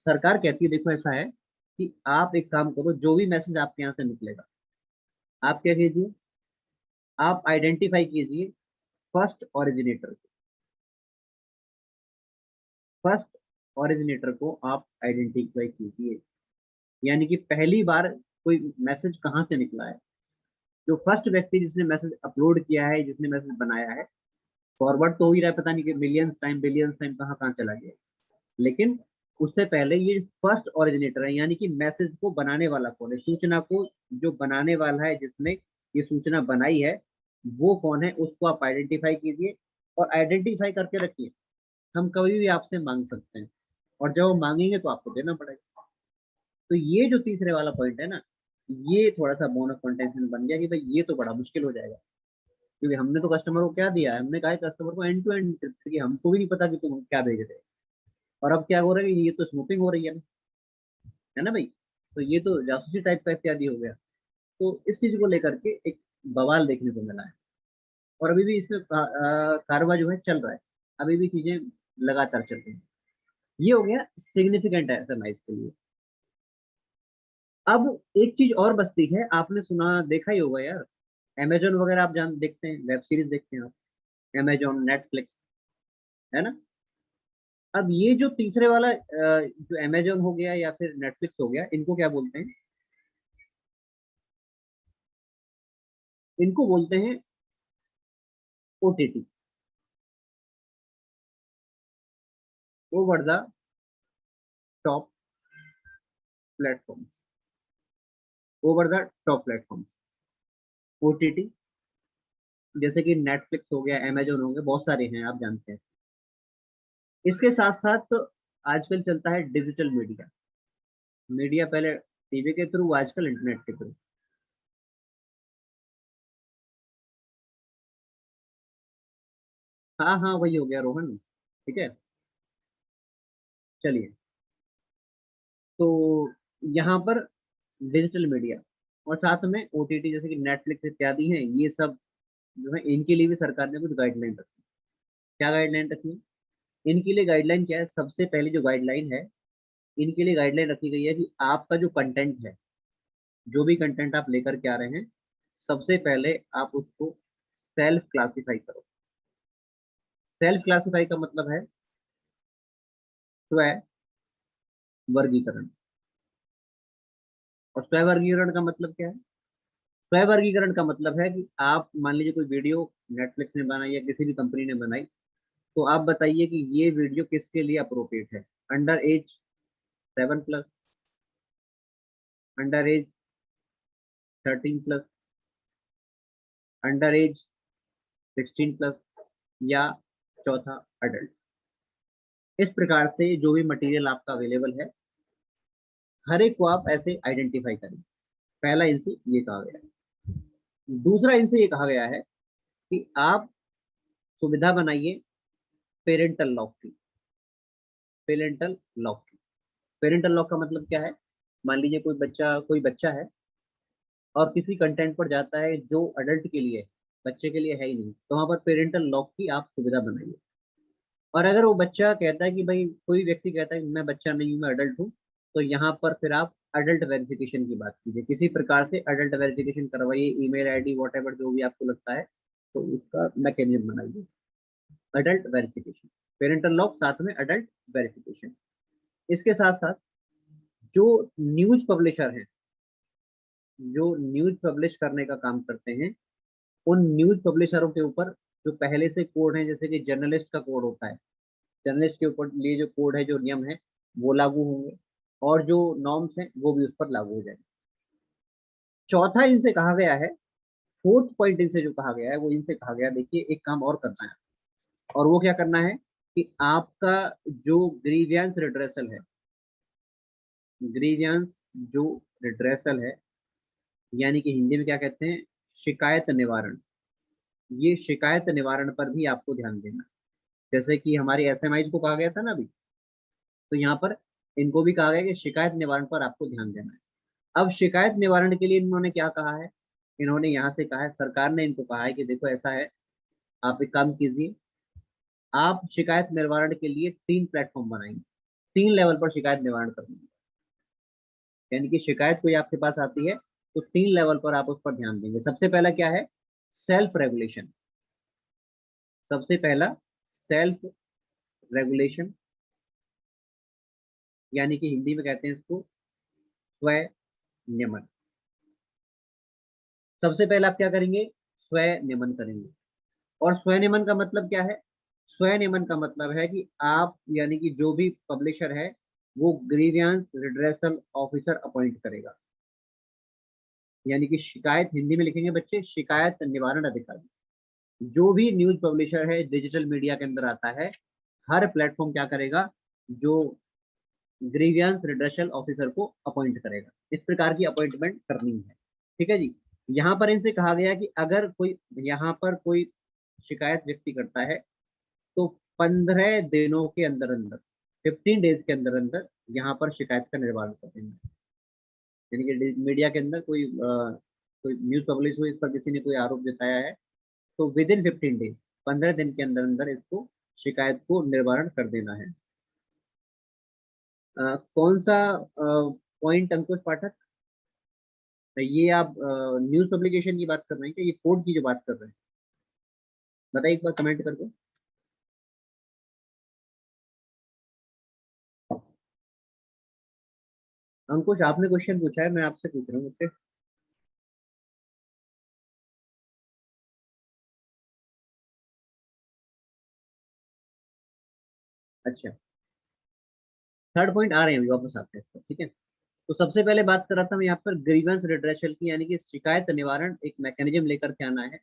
Speaker 1: सरकार कहती है देखो ऐसा है कि आप एक काम करो, जो भी मैसेज आपके यहाँ से निकलेगा, आप क्या कीजिए, आप आइडेंटिफाई कीजिए फर्स्ट ओरिजिनेटर को, फर्स्ट ओरिजिनेटर को आप आइडेंटिफाई कीजिए। यानी कि पहली बार कोई मैसेज कहाँ से निकला है, जो फर्स्ट व्यक्ति जिसने मैसेज अपलोड किया है, जिसने मैसेज बनाया है, फॉरवर्ड तो हो ही रहा है, पता नहीं कि मिलियंस टाइम बिलियंस टाइम कहाँ कहाँ चला गया, लेकिन उससे पहले ये फर्स्ट ओरिजिनेटर है, यानी कि मैसेज को बनाने वाला कौन है, सूचना को जो बनाने वाला है, जिसने ये सूचना बनाई है, वो कौन है, उसको आप आइडेंटिफाई कीजिए और आइडेंटिफाई करके रखिए। हम कभी भी आपसे मांग सकते हैं, और जब वो मांगेंगे तो आपको देना पड़ेगा। तो ये जो तीसरे वाला पॉइंट है ना, ये थोड़ा सा बोनस कंटेंशन बन गया कि भाई ये तो बड़ा मुश्किल हो जाएगा, क्योंकि हमने तो कस्टमर को क्या दिया है, हमने कहा है कस्टमर को एंड टू एंड, कि हमको भी नहीं पता कि तुम क्या भेज रहे हो। और अब क्या हो रहा है, ये तो स्नूपिंग हो रही है ना भाई, तो ये तो जासूसी टाइप का इत्यादि हो गया। तो इस चीज को लेकर के एक बवाल देखने को मिला है, और अभी भी इसमें कार्रवाई जो है चल रहा है, अभी भी चीजें लगातार चल रही हैं। ये हो गया सिग्निफिकेंट है एसएमआई के लिए। अब एक चीज और बचती है, आपने सुना देखा ही होगा यार, अमेजोन वगैरह आप जान देखते हैं, वेब सीरीज देखते हैं आप, अमेजोन नेटफ्लिक्स, है ना। अब ये जो तीसरे वाला जो अमेजोन हो गया या फिर नेटफ्लिक्स हो गया, इनको क्या बोलते हैं, इनको बोलते हैं OTT, over the top platforms, over the top platforms, OTT, जैसे कि नेटफ्लिक्स हो गया, अमेजोन हो गया, बहुत सारे हैं आप जानते हैं। इसके साथ साथ तो आजकल चलता है डिजिटल मीडिया, मीडिया पहले टीवी के थ्रू, आजकल इंटरनेट के थ्रू। हाँ हाँ वही हो गया रोहन, ठीक है। चलिए, तो यहाँ पर डिजिटल मीडिया और साथ में ओटीटी जैसे कि नेटफ्लिक्स इत्यादि हैं, ये सब जो है इनके लिए भी सरकार ने कुछ गाइडलाइन रखी। क्या गाइडलाइन रखी है? इनके लिए गाइडलाइन क्या है, सबसे पहली जो गाइडलाइन है, इनके लिए गाइडलाइन रखी गई है कि आपका जो कंटेंट है, जो भी कंटेंट आप लेकर के आ रहे हैं, सबसे पहले आप उसको सेल्फ क्लासिफाई करो। सेल्फ क्लासिफाई का मतलब है स्व वर्गीकरण। और स्व वर्गीकरण का मतलब क्या है? स्व वर्गीकरण का मतलब है कि आप मान लीजिए कोई वीडियो नेटफ्लिक्स ने बनाई या किसी भी कंपनी ने बनाई, तो आप बताइए कि ये वीडियो किसके लिए अप्रोप्रिएट है, under as 7+, under as 13+, under as 16+, या चौथा अडल्ट। इस प्रकार से जो भी मटेरियल आपका अवेलेबल है, हर एक को आप ऐसे आइडेंटिफाई करें। पहला इनसे ये कहा गया है। दूसरा इनसे ये कहा गया है कि आप सुविधा बनाइए पेरेंटल लॉक की, पेरेंटल लॉक की। पेरेंटल लॉक का मतलब क्या है, मान लीजिए कोई बच्चा है और किसी कंटेंट पर जाता है जो अडल्ट के लिए है, बच्चे के लिए है ही नहीं, तो वहां पर पेरेंटल लॉक की आप सुविधा बनाइए। और अगर वो बच्चा कहता है कि भाई, कोई व्यक्ति कहता है कि मैं बच्चा नहीं हूँ मैं अडल्ट हूँ, तो यहाँ पर फिर आप अडल्ट वेरिफिकेशन की बात कीजिए, किसी प्रकार से अडल्ट वेरिफिकेशन करवाइए, ईमेल आईडी वॉट जो भी आपको लगता है, तो उसका मैकेनिज्म बनाइए, अडल्ट वेरिफिकेशन, पेरेंटल लॉक साथ में अडल्ट वेरिफिकेशन। इसके साथ साथ जो न्यूज पब्लिशर हैं, जो न्यूज पब्लिश करने का काम करते हैं, उन न्यूज पब्लिशरों के ऊपर जो पहले से कोड है, जैसे कि जर्नलिस्ट का कोड होता है, जर्नलिस्ट के ऊपर लिए जो कोड है, जो नियम है, वो लागू होंगे, और जो नॉर्म्स हैं वो भी उस पर लागू हो जाएंगे। चौथा इनसे कहा गया है, फोर्थ पॉइंट इनसे जो कहा गया है, वो इनसे कहा गया, देखिए एक काम और करना है, और वो क्या करना है, कि आपका जो ग्रीवियंस रिड्रेसल है, ग्रीवियंस जो रिड्रेसल है, यानी कि हिंदी में क्या कहते हैं, शिकायत निवारण, ये शिकायत निवारण पर भी आपको ध्यान देना है। जैसे कि हमारी एसएमआई को कहा गया था ना अभी, तो यहाँ पर इनको भी कहा गया कि शिकायत निवारण पर आपको ध्यान देना है। अब शिकायत निवारण के लिए इन्होंने क्या कहा है, इन्होंने यहाँ से कहा है, सरकार ने इनको कहा है कि देखो ऐसा है, आप एक काम कीजिए, आप शिकायत निवारण के लिए 3 प्लेटफॉर्म बनाएंगे, 3 लेवल पर शिकायत निवारण करेंगे। यानी कि शिकायत कोई आपके पास आती है तो 3 लेवल पर आप उस पर ध्यान देंगे। सबसे पहला क्या है, सेल्फ रेगुलेशन। सबसे पहला सेल्फ रेगुलेशन, यानी कि हिंदी में कहते हैं इसको स्व नियमन। सबसे पहला आप क्या करेंगे, स्व नियमन करेंगे। और स्व नियमन का मतलब क्या है, स्व नियमन का मतलब है कि आप, यानी कि जो भी पब्लिशर है वो ग्रीवियंस रिड्रेसल ऑफिसर अपॉइंट करेगा। यानी कि शिकायत हिंदी में लिखेंगे बच्चे, शिकायत निवारण अधिकारी। जो भी न्यूज पब्लिशर है डिजिटल मीडिया के अंदर आता है, हर प्लेटफॉर्म क्या करेगा, जो ग्रीवियंस रिड्रेसल ऑफिसर को अपॉइंट करेगा। इस प्रकार की अपॉइंटमेंट करनी है, ठीक है जी। यहाँ पर इनसे कहा गया कि अगर कोई यहाँ पर कोई शिकायत व्यक्ति करता है तो 15 दिनों के अंदर अंदर, 15 डेज के अंदर अंदर यहाँ पर शिकायत का निवारण कर देंगे। यानी कि मीडिया के अंदर कोई न्यूज पब्लिश हुई, इस पर किसी ने कोई आरोप जताया है, तो विद इन 15 डेज, 15 दिन के अंदर अंदर इसको शिकायत को निवारण कर देना है। कौन सा पॉइंट अंकुश पाठक, ये आप न्यूज पब्लिकेशन की बात कर रहे हैं क्या, ये कोड की जो बात कर रहे हैं, बताइए एक बार कमेंट करके। अंकुश आपने क्वेश्चन पूछा है, मैं आपसे पूछ रहा हूँ मुझसे। अच्छा, थर्ड पॉइंट आ रहे हैं, अभी वापस आते हैं इस पर, ठीक है। तो सबसे पहले बात कर रहा था मैं यहाँ पर ग्रीवेंस रिड्रेसल की, यानी कि शिकायत निवारण एक मैकेनिज्म लेकर के आना है।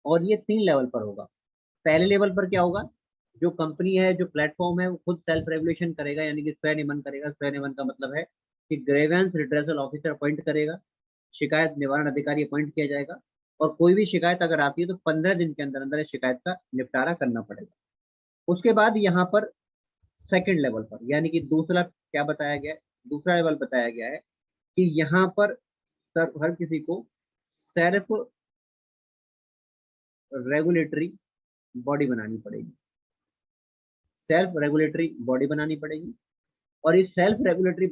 Speaker 1: और ये 3 लेवल पर होगा। पहले लेवल पर क्या होगा, जो कंपनी है, जो प्लेटफॉर्म है, वो खुद सेल्फ रेगुलेशन करेगा, यानी कि स्व नियमन करेगा। स्व नियमन का मतलब है कि ग्रीवेंस रिड्रेसल ऑफिसर अपॉइंट करेगा, शिकायत निवारण अधिकारी अपॉइंट किया जाएगा, और कोई भी शिकायत अगर आती है तो 15 दिन के अंदर अंदर इस शिकायत का निपटारा करना पड़ेगा। उसके बाद यहाँ पर सेकंड लेवल पर, यानी कि दूसरा क्या बताया गया है, दूसरा लेवल बताया गया है कि यहाँ पर सर हर किसी को सेल्फ रेगुलेटरी बॉडी बनानी पड़ेगी, सेल्फ रेगुलेटरी बॉडी बनानी पड़ेगी। और इस सेल्फ रेगुलेटरी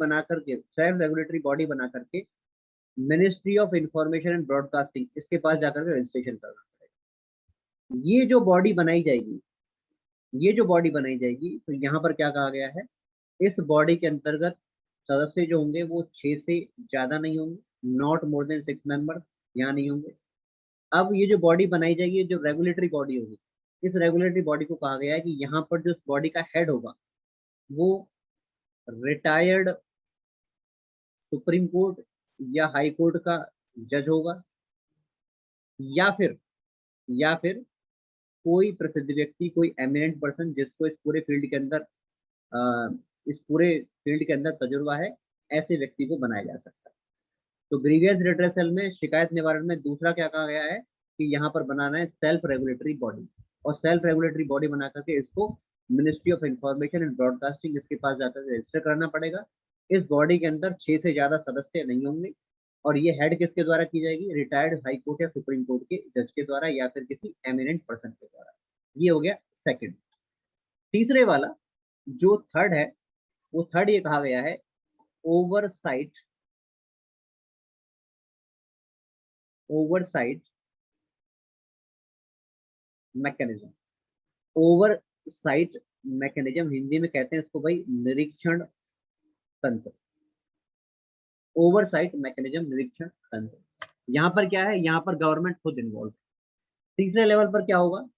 Speaker 1: बॉडी बना करके ministry of information and broadcasting, इसके पास जाकर के रजिस्ट्रेशन करना पड़ेगा। ये जो बॉडी बनाई जाएगी, तो यहाँ पर क्या कहा गया है, इस बॉडी के अंतर्गत सदस्य जो होंगे वो 6 से ज्यादा नहीं होंगे, नॉट मोर देन 6 मेंबर यहाँ नहीं होंगे। अब ये जो बॉडी बनाई जाएगी, ये जो रेगुलेटरी बॉडी होगी, इस रेगुलेटरी बॉडी को कहा गया है कि यहाँ पर जो बॉडी का हेड होगा वो रिटायर्ड सुप्रीम कोर्ट या हाई कोर्ट का जज होगा, या फिर या फिर कोई प्रसिद्ध व्यक्ति, कोई एमिनेंट पर्सन जिसको इस पूरे फील्ड के अंदर तजुर्बा है, ऐसे व्यक्ति को बनाया जा सकता है। तो ग्रीवियंस रिड्रेसल में, शिकायत निवारण में दूसरा क्या कहा गया है कि यहाँ पर बनाना है सेल्फ रेगुलेटरी बॉडी। और सेल्फ रेगुलेटरी बॉडी बना करके इसको ministry of information and broadcasting, इसके पास जाकर रजिस्टर करना पड़ेगा। इस बॉडी के अंदर 6 से ज्यादा सदस्य नहीं होंगे। और ये हेड किसके द्वारा की जाएगी, रिटायर्ड हाई कोर्ट या सुप्रीम कोर्ट के जज के द्वारा, या फिर किसी एमिनेंट पर्सन के द्वारा। ये हो गया सेकंड। तीसरे वाला जो थर्ड है, वो थर्ड ये कहा गया है oversight, oversight mechanism. Oversight mechanism Hindi में कहते हैं इसको भाई निरीक्षण तंत्र। ओवरसाइट मैकेनिज्म, निरीक्षण तंत्र। यहाँ पर क्या है, यहाँ पर गवर्नमेंट खुद इन्वॉल्व। तीसरे लेवल पर क्या होगा,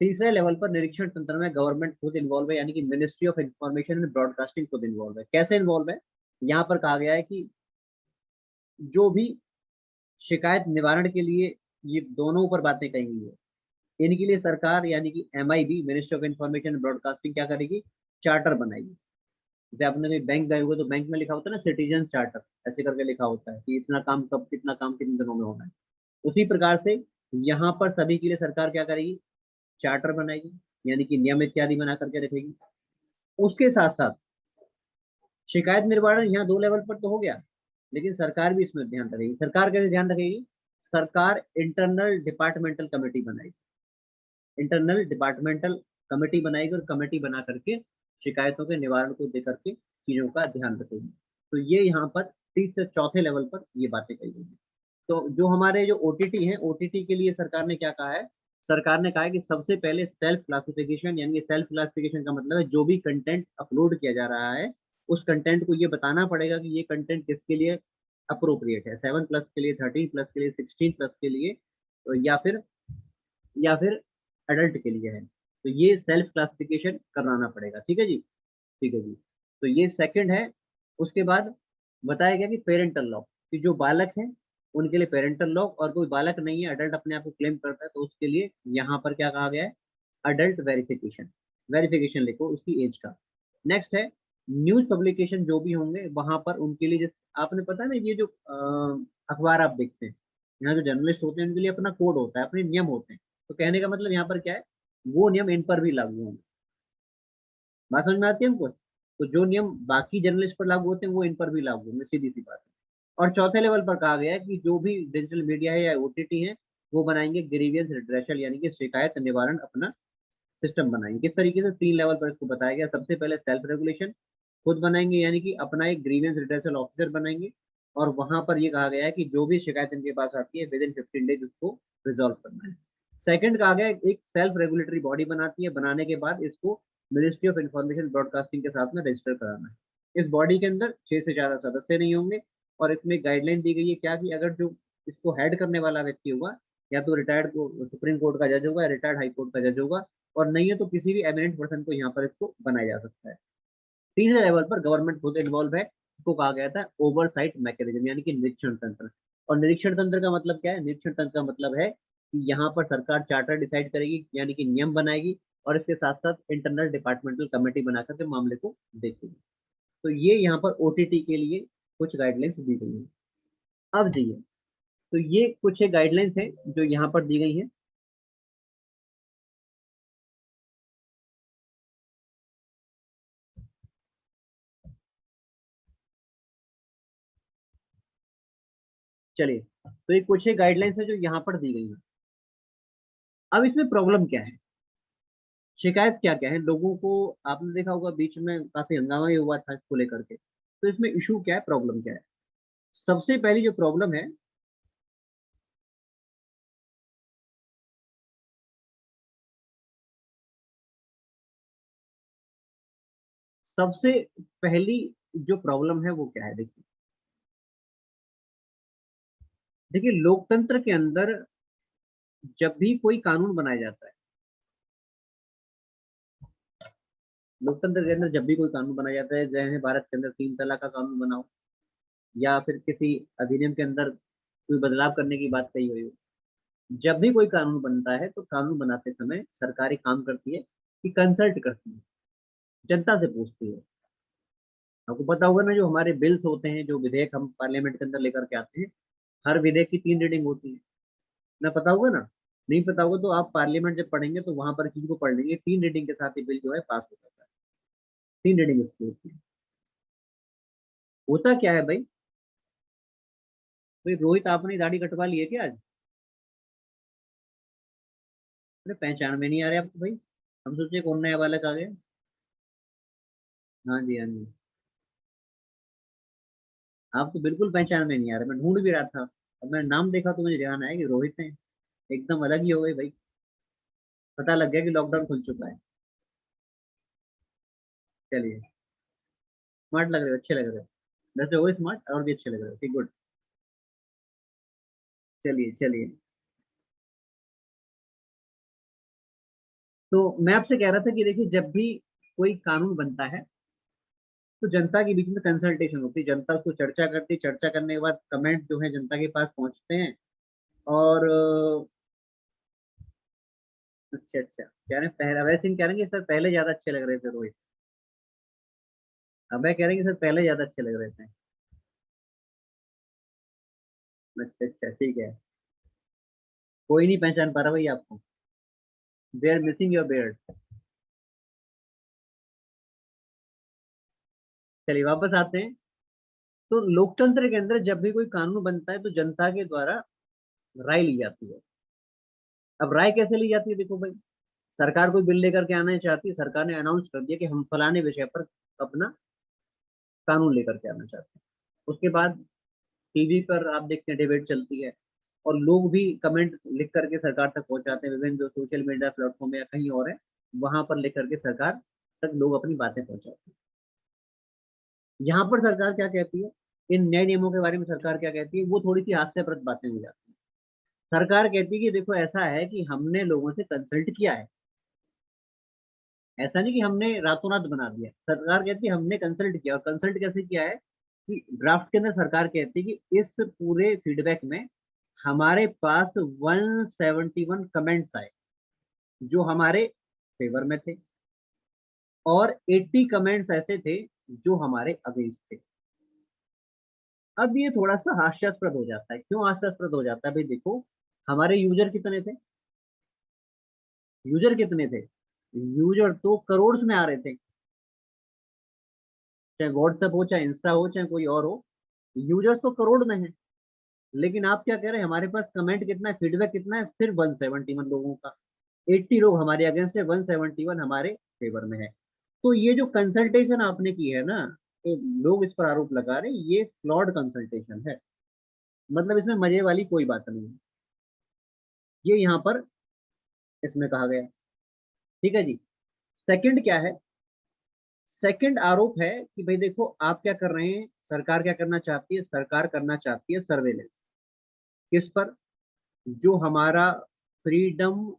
Speaker 1: तीसरे लेवल पर निरीक्षण तंत्र में गवर्नमेंट खुद इन्वॉल्व है, यानी कि ministry of information and broadcasting खुद इन्वॉल्व है। कैसे इन्वॉल्व है, यहाँ पर कहा गया है कि जो भी शिकायत निवारण के लिए, ये दोनों ऊपर बातें कही गई है, इनके लिए सरकार यानी कि MIB, ministry of information broadcasting, क्या करेगी, चार्टर बनाएगी। जैसे आपने कहीं बैंक गए हुए तो बैंक में लिखा होता है ना सिटीजन चार्टर, ऐसे करके लिखा होता है कि इतना काम कब, कितना काम कितने दिनों में होना है। उसी प्रकार से यहाँ पर सभी के लिए सरकार क्या करेगी, चार्टर बनाएगी, यानी कि नियम इत्यादि बना करके रखेगी। उसके साथ साथ शिकायत निवारण यहाँ 2 लेवल पर तो हो गया, लेकिन सरकार भी इसमें ध्यान रखेगी। सरकार कैसे ध्यान रखेगी, सरकार इंटरनल डिपार्टमेंटल कमेटी बनाएगी, इंटरनल डिपार्टमेंटल कमेटी बनाएगी और कमेटी बना करके शिकायतों के निवारण को दे करके चीजों का ध्यान रखेगी। तो ये यहाँ पर 3 से 4 लेवल पर ये बातें कही गई हैं। तो जो हमारे जो OTT है, OTT के लिए सरकार ने क्या कहा है, सरकार ने कहा है कि सबसे पहले सेल्फ क्लासिफिकेशन, यानी सेल्फ क्लासिफिकेशन का मतलब है जो भी कंटेंट अपलोड किया जा रहा है उस कंटेंट को ये बताना पड़ेगा कि ये कंटेंट किसके लिए अप्रोप्रिएट है, 7+ के लिए, 13+ के लिए, 16+ के लिए, या फिर एडल्ट के लिए है। तो ये सेल्फ क्लासिफिकेशन कराना पड़ेगा, ठीक है जी, ठीक है जी। तो ये सेकंड है। उसके बाद बताया गया कि पेरेंटल लॉक, कि जो बालक है उनके लिए पेरेंटल लॉक, और कोई बालक नहीं है, अडल्ट अपने आप को क्लेम करता है तो उसके लिए यहाँ पर क्या कहा गया है, अडल्ट वेरिफिकेशन, वेरिफिकेशन लिखो उसकी एज का। नेक्स्ट है न्यूज पब्लिकेशन जो भी होंगे वहां पर उनके लिए, जैसे आपने पता है ना, ये जो अखबार आप देखते हैं, यहाँ जो जर्नलिस्ट होते हैं उनके लिए अपना कोड होता है, अपने नियम होते हैं। तो कहने का मतलब यहाँ पर क्या है, वो नियम इन पर भी लागू होंगे। बात समझ में आती है हमको। तो जो नियम बाकी जर्नलिस्ट पर लागू होते हैं वो इन पर भी लागू होंगे, सीधी सी बात है। और चौथे लेवल पर कहा गया है कि जो भी डिजिटल मीडिया है या OTT है वो बनाएंगे ग्रीवियंस रिड्रेसल, यानी कि शिकायत निवारण अपना सिस्टम बनाएंगे। किस तरीके से, 3 लेवल पर इसको बताया गया। सबसे पहले सेल्फ रेगुलेशन, खुद बनाएंगे, यानी कि अपना एक ग्रीवियंस रिड्रेसल ऑफिसर बनाएंगे, और वहां पर ये कहा गया है कि जो भी शिकायत इनके पास आती है विद इन 15 डेज उसको रिजॉल्व करना है। सेकंड कहा गया है एक सेल्फ रेगुलेटरी बॉडी बनाती है, बनाने के बाद इसको मिनिस्ट्री ऑफ इंफॉर्मेशन ब्रॉडकास्टिंग के साथ में रजिस्टर कराना है। इस बॉडी के अंदर 6 से ज्यादा सदस्य नहीं होंगे, और इसमें गाइडलाइन दी गई है क्या, कि अगर जो इसको हेड करने वाला व्यक्ति होगा या तो रिटायर्ड सुप्रीम कोर्ट का जज होगा या रिटायर्ड हाई कोर्ट का जज होगा, और नहीं है तो किसी भी एमिनेंट पर्सन को यहाँ पर इसको बनाया जा सकता है। तीसरे लेवल पर गवर्नमेंट खुद इन्वॉल्व है, इसको कहा गया था ओवरसाइट मैकेनिज्म, यानी कि निरीक्षण तंत्र। और निरीक्षण तंत्र का मतलब क्या है, निरीक्षण तंत्र का मतलब है कि यहाँ पर सरकार चार्टर डिसाइड करेगी, यानी कि नियम बनाएगी, और इसके साथ साथ इंटरनल डिपार्टमेंटल कमेटी बना करके मामले को देखेगी। तो ये यहाँ पर OTT के लिए कुछ गाइडलाइंस दी गई है। अब जी, तो ये कुछ गाइडलाइंस है जो यहाँ पर दी गई है। चलिए, तो ये कुछ गाइडलाइंस है जो यहाँ पर दी गई है। अब इसमें प्रॉब्लम क्या है, शिकायत क्या क्या है लोगों को, आपने देखा होगा बीच में काफी हंगामा भी हुआ था इसको लेकर के। तो इसमें इशू क्या है, प्रॉब्लम क्या है। सबसे पहली जो प्रॉब्लम है, सबसे पहली जो प्रॉब्लम है वो क्या है, देखिए, देखिए लोकतंत्र के अंदर जब भी कोई कानून बनाया जाता है, लोकतंत्र के अंदर जब भी कोई कानून बनाया जाता है, जैसे भारत के अंदर 3 तलाक का कानून बना हो, या फिर किसी अधिनियम के अंदर कोई बदलाव करने की बात कही हुई हो, जब भी कोई कानून बनता है तो कानून बनाते समय सरकार एक काम करती है कि कंसल्ट करती है, जनता से पूछती है। आपको पता होगा ना, जो हमारे बिल्स होते हैं, जो विधेयक हम पार्लियामेंट के अंदर लेकर के आते हैं, हर विधेयक की 3 रीडिंग होती है ना, पता होगा ना। नहीं पता होगा तो आप पार्लियामेंट जब पढ़ेंगे तो वहां पर चीज को पढ़ लेंगे, 3 रीडिंग के साथ ये बिल जो है पास हो जाता है। 3 रीडिंग इसकी होती है। होता क्या है भाई, भाई रोहित आपने दाढ़ी कटवा ली है क्या आज। अरे पहचान में नहीं आ रहे आपको भाई, हम सोचे कौन नया बालक आ गया। हाँ जी, हाँ जी। आप तो बिल्कुल पहचान में नहीं आ रहे, मैं ढूंढ भी रहा था, अब मैंने नाम देखा तो मुझे ध्यान आया कि रोहित है। एकदम अलग ही हो गए भाई, पता लग गया कि लॉकडाउन खुल चुका है। चलिए, स्मार्ट लग रहे हो, अच्छे लग रहे हो, वैसे हो स्मार्ट और भी अच्छे लग रहे हो, ठीक, गुड। चलिए चलिए, तो मैं आपसे कह रहा था कि देखिए जब भी कोई कानून बनता है तो जनता के बीच में कंसल्टेशन होती है, जनता उसको चर्चा करती है, चर्चा करने के बाद कमेंट जो है जनता के पास पहुंचते हैं, और अच्छा अच्छा, कह रहे हैं पहले, अभय सिंह कह रहे हैं कि सर पहले ज्यादा अच्छे लग रहे थे रोहित। अभय कह रहे हैं कि सर पहले ज्यादा अच्छे लग रहे थे। अच्छा अच्छा ठीक है। कोई नहीं पहचान पा रहा भाई आपको। They are missing your beard. चलिए वापस आते हैं। तो लोकतंत्र के अंदर जब भी कोई कानून बनता है तो जनता के द्वारा राय ली जाती है। अब राय कैसे ली जाती है, देखो भाई, सरकार कोई बिल लेकर के आना चाहती है, सरकार ने अनाउंस कर दिया कि हम फलाने विषय पर अपना कानून लेकर के आना चाहते हैं। उसके बाद टीवी पर आप देखते हैं डिबेट चलती है, और लोग भी कमेंट लिख करके सरकार तक पहुंचाते हैं, विभिन्न जो सोशल मीडिया प्लेटफॉर्म या कहीं और है, वहां पर लिख करके सरकार तक लोग अपनी बातें पहुंचाते हैं। यहाँ पर सरकार क्या कहती है, इन नए नियमों के बारे में सरकार क्या कहती है, वो थोड़ी सी हास्यास्पद बातें हो जाती है। सरकार कहती है कि देखो ऐसा है कि हमने लोगों से कंसल्ट किया है, ऐसा नहीं कि हमने रातों रात बना दिया। सरकार कहती है हमने कंसल्ट किया, और कंसल्ट कैसे किया है कि ड्राफ्ट के अंदर सरकार कहती है कि इस पूरे फीडबैक में हमारे पास 171 कमेंट्स आए जो हमारे फेवर में थे, और 80 कमेंट्स ऐसे थे जो हमारे अगेंस्ट थे। अब ये थोड़ा सा हास्यास्पद हो जाता है। क्यों हास्यास्पद हो जाता है भाई, देखो हमारे यूजर कितने थे, यूजर कितने थे, यूजर तो करोड़ में आ रहे थे, चाहे व्हाट्सएप हो, चाहे इंस्टा हो, चाहे कोई और हो, यूजर्स तो करोड़ में है। लेकिन आप क्या कह रहे हैं, हमारे पास कमेंट कितना है, फीडबैक कितना है, सिर्फ 171 लोगों का। 80 लोग हमारे अगेंस्ट है, 171 हमारे फेवर में है। तो ये जो कंसल्टेशन आपने की है ना, तो लोग इस पर आरोप लगा रहे हैं ये फ्लॉड कंसल्टेशन है। मतलब इसमें मजे वाली कोई बात नहीं है, ये यहाँ पर इसमें कहा गया। ठीक है जी। सेकंड क्या है, सेकंड आरोप है कि भाई देखो आप क्या कर रहे हैं, सरकार क्या करना चाहती है, सरकार करना चाहती है सर्वेलेंस। किस पर, जो हमारा freedom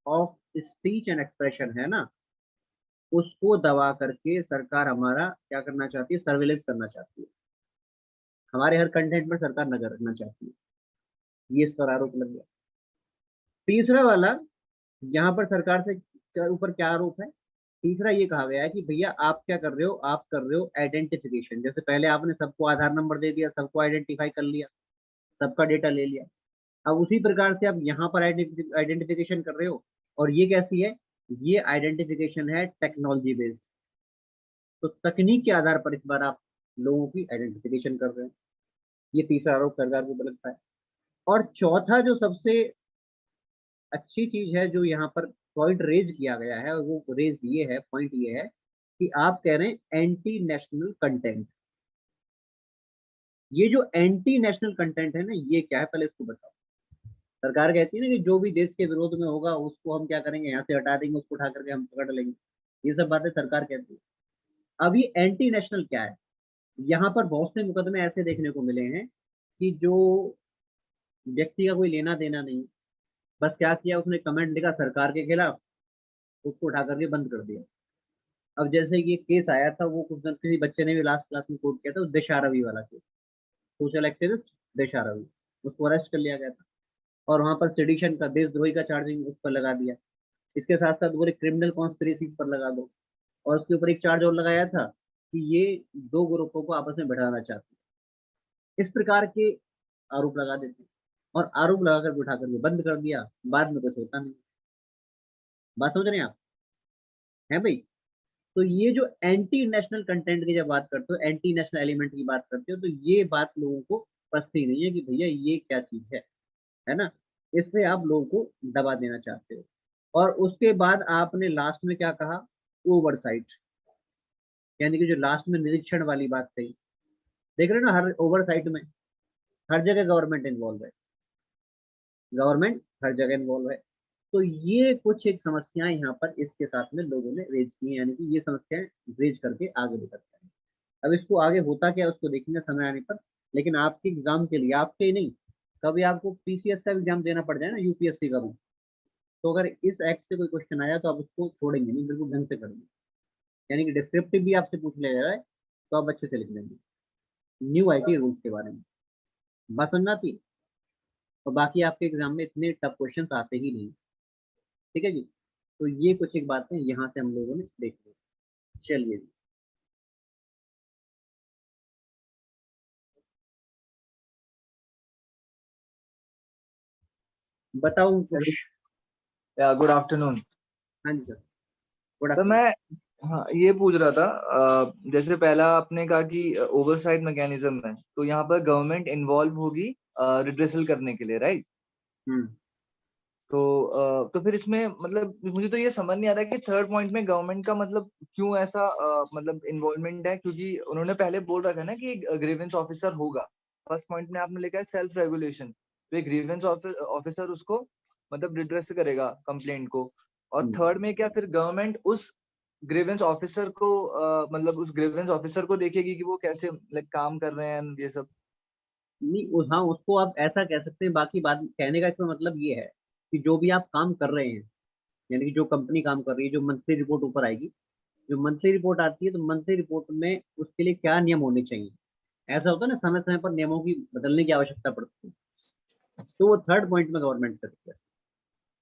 Speaker 1: of speech and expression है ना, उसको दबा करके सरकार हमारा क्या करना चाहती है, सर्वेलेंस करना चाहती है। हमारे हर कंटेंट पर सरकार नजर रखना चाहती है। ये इस पर आरोप लग गया। तीसरा वाला, यहाँ पर सरकार से ऊपर क्या आरोप है, तीसरा ये कहा गया है कि भैया आप क्या कर रहे हो, आप कर रहे हो आइडेंटिफिकेशन। जैसे पहले आपने सबको आधार नंबर दे दिया, सबको आइडेंटिफाई कर लिया, सबका डेटा ले लिया। अब उसी प्रकार से आप यहाँ पर आइडेंटिफिकेशन कर रहे हो, और ये कैसी है, ये आइडेंटिफिकेशन है टेक्नोलॉजी बेस्ड। तो तकनीक के आधार पर इस बार आप लोगों की आइडेंटिफिकेशन कर रहे हैं। ये तीसरा आरोप सरकार को लगता है। और चौथा जो सबसे अच्छी चीज है जो यहाँ पर पॉइंट रेज किया गया है, और वो रेज ये है, पॉइंट ये है कि आप कह रहे हैं एंटी नेशनल कंटेंट। ये जो एंटी नेशनल कंटेंट है ना, ये क्या है पहले इसको बताओ। सरकार कहती है ना कि जो भी देश के विरोध में होगा उसको हम क्या करेंगे, यहाँ से हटा देंगे, उसको उठा करके हम पकड़ लेंगे। ये सब बातें सरकार कहती है। अब ये एंटी नेशनल क्या है, यहाँ पर बहुत से मुकदमे ऐसे देखने को मिले हैं कि जो व्यक्ति का कोई लेना देना नहीं, बस क्या किया उसने, कमेंट लिखा सरकार के खिलाफ, उसको उठा करके बंद कर दिया। अब जैसे कि एक केस आया था, वो कुछ दिन किसी बच्चे ने भी लास्ट क्लास में कोट किया था, दिशा रवि वाला केस, सोशल एक्टिविस्ट दिशा रवि, उसको अरेस्ट कर लिया गया था। और वहां पर सेडिशन का, देशद्रोही का चार्जिंग उस पर लगा दिया। इसके साथ साथ बोले क्रिमिनल कॉन्स्पिरेसी पर लगा दो। और उसके ऊपर एक चार्ज और लगाया था कि ये दो ग्रुपों को आपस में बढ़ाना चाहते हैं। इस प्रकार के आरोप लगा देते हैं, और आरोप लगाकर उठा करके बंद कर दिया, बाद में कुछ होता नहीं। बात समझ रहे हैं आप, है भाई। तो ये जो एंटी नेशनल कंटेंट की जब बात करते हो, एंटी नेशनल एलिमेंट की बात करते हो, तो ये बात लोगों को पछती नहीं है कि भैया ये क्या चीज है ना। इससे आप लोगों को दबा देना चाहते हो। और उसके बाद आपने लास्ट में क्या कहा, ओवरसाइट, यानी कि जो लास्ट में निरीक्षण वाली बात कही। देख रहे हो ना, हर ओवरसाइट में हर जगह गवर्नमेंट इन्वॉल्व है, गवर्नमेंट हर जगह इन्वॉल्व है। तो ये कुछ एक समस्याएं यहाँ पर इसके साथ में लोगों ने रेज की हैं, यानी कि ये समस्याएं रेज करके आगे निकलते हैं। अब इसको आगे होता क्या है उसको देखेंगे समय आने पर। लेकिन आपके एग्जाम के लिए, आपके ही नहीं, कभी आपको पीसीएस का एग्जाम देना पड़ जाए ना, यूपीएससी का भी, तो अगर इस एक्ट से कोई क्वेश्चन आया तो आप उसको छोड़ेंगे नहीं, बिल्कुल ढंग से करेंगे। यानी कि डिस्क्रिप्टिव भी आपसे पूछ लिया जाए तो आप अच्छे से लिख लेंगे, न्यू आईटी रूल्स के बारे में। बात समझ में आती है। और बाकी आपके एग्जाम में इतने टफ क्वेश्चन आते ही नहीं। ठीक है जी। तो ये कुछ एक बातें यहाँ से हम लोगों ने देख ली। चलिए जी। बताओ कुछ।
Speaker 2: Good afternoon.
Speaker 1: हाँ जी सर, गुड
Speaker 2: सर
Speaker 1: आफ्टरनून।
Speaker 2: मैं हाँ ये पूछ रहा था, जैसे पहला आपने कहा कि ओवरसाइट मैकेनिज्म है, तो यहाँ पर गवर्नमेंट इन्वॉल्व होगी रिड्रेसल करने के लिए, राइट?
Speaker 1: हम्म।
Speaker 2: तो फिर इसमें मतलब मुझे तो ये समझ नहीं आ रहा कि थर्ड पॉइंट में गवर्नमेंट का मतलब क्यों ऐसा मतलब इन्वॉल्वमेंट है, क्योंकि उन्होंने पहले बोल रखा है ना कि ग्रीवेंस ऑफिसर होगा। फर्स्ट पॉइंट में आपने लिखा है सेल्फ रेगुलेशन, तो ग्रीवेंस ऑफिसर उसको मतलब रिड्रेस करेगा कंप्लेंट को। और थर्ड में क्या फिर गवर्नमेंट उस ग्रीवेंस ऑफिसर को मतलब उस ग्रीवेंस ऑफिसर को देखेगी कि वो कैसे लाइक काम कर रहे हैं ये सब?
Speaker 1: नहीं हाँ, उसको आप ऐसा कह सकते हैं। बाकी बात कहने का इसका मतलब ये है कि जो भी आप काम कर रहे हैं, यानी कि जो कंपनी काम कर रही है, जो मंथली रिपोर्ट ऊपर आएगी, जो मंथली रिपोर्ट आती है, तो मंथली रिपोर्ट में उसके लिए क्या नियम होने चाहिए। ऐसा होता है ना, समय समय पर नियमों की बदलने की आवश्यकता पड़ती है, तो वो थर्ड पॉइंट में गवर्नमेंट करती है।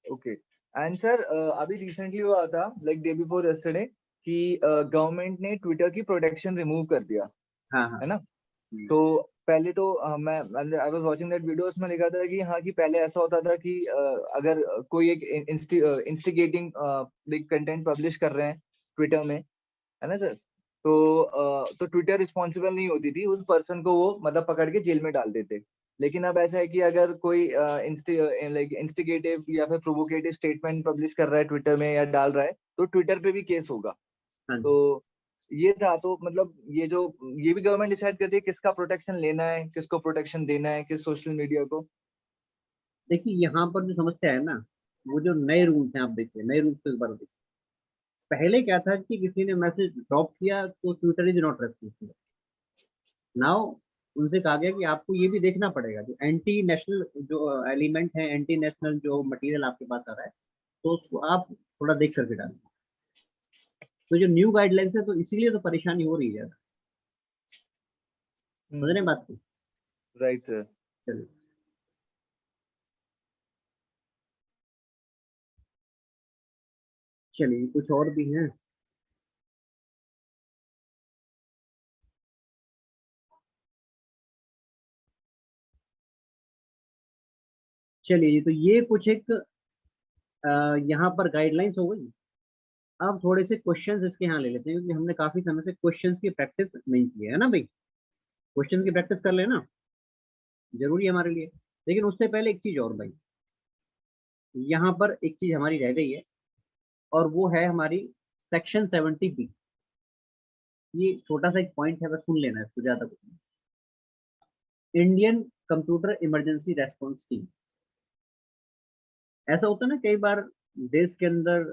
Speaker 2: ओके। एंड सर अभी रिसेंटली हुआ था लाइक डे बिफोर यस्टरडे कि गवर्नमेंट ने ट्विटर की प्रोटेक्शन रिमूव कर दिया,
Speaker 1: हाँ हाँ।
Speaker 2: है ना? तो पहले तो मैं I was watching that video, उसमें लिखा था कि हाँ कि पहले ऐसा होता था कि अगर कोई एक इंस्टिगेटिंग कंटेंट पब्लिश कर रहे हैं ट्विटर में, है ना सर? तो ट्विटर रिस्पॉन्सिबल नहीं होती थी, उस पर्सन को वो मतलब पकड़ के जेल में डाल देते। लेकिन अब ऐसा है कि अगर कोई इंस्टिगेटिव या फिर प्रोवोकेटिव स्टेटमेंट पब्लिश कर रहा है ट्विटर में या डाल रहा है, तो ट्विटर पे भी केस होगा।
Speaker 1: हाँ
Speaker 2: तो
Speaker 1: जी।
Speaker 2: ये था, तो मतलब ये भी गवर्नमेंट डिसाइड करती है किसका प्रोटेक्शन लेना है, किसको प्रोटेक्शन देना है, किस सोशल मीडिया को।
Speaker 1: देखिए यहाँ पर जो समस्या है ना, वो जो नए रूल्स हैं, आप देखिए नए रूल्स को एक बार देखिए। पहले क्या था कि किसी ने मैसेज ड्रॉप किया तो Twitter is not responsible. Now उनसे कहा गया कि आपको ये भी देखना पड़ेगा, जो एंटी नेशनल जो एलिमेंट है, एंटी नेशनल जो मटेरियल आपके पास आ रहा है, तो उसको आप थोड़ा देख करके डालें। तो जो न्यू गाइडलाइंस है, तो इसीलिए तो परेशानी हो रही है ज्यादा। समझ रहे हैं बात को?
Speaker 2: Right sir.
Speaker 1: चलिए। चलिए कुछ और भी हैं। चलिए जी, तो ये कुछ एक यहाँ पर गाइडलाइंस हो गई। अब थोड़े से क्वेश्चंस इसके यहाँ ले लेते हैं, क्योंकि हमने काफी समय से क्वेश्चंस की प्रैक्टिस नहीं की है ना भाई। क्वेश्चंस की प्रैक्टिस कर लेना जरूरी है हमारे लिए। लेकिन उससे पहले एक चीज और भाई, यहाँ पर एक चीज हमारी रह गई है, और वो है हमारी सेक्शन 70B। ये छोटा सा एक पॉइंट है, बस सुन लेना है, इसको ज्यादा कुछ नहीं। Indian computer emergency response team. ऐसा होता है ना कई बार, देश के अंदर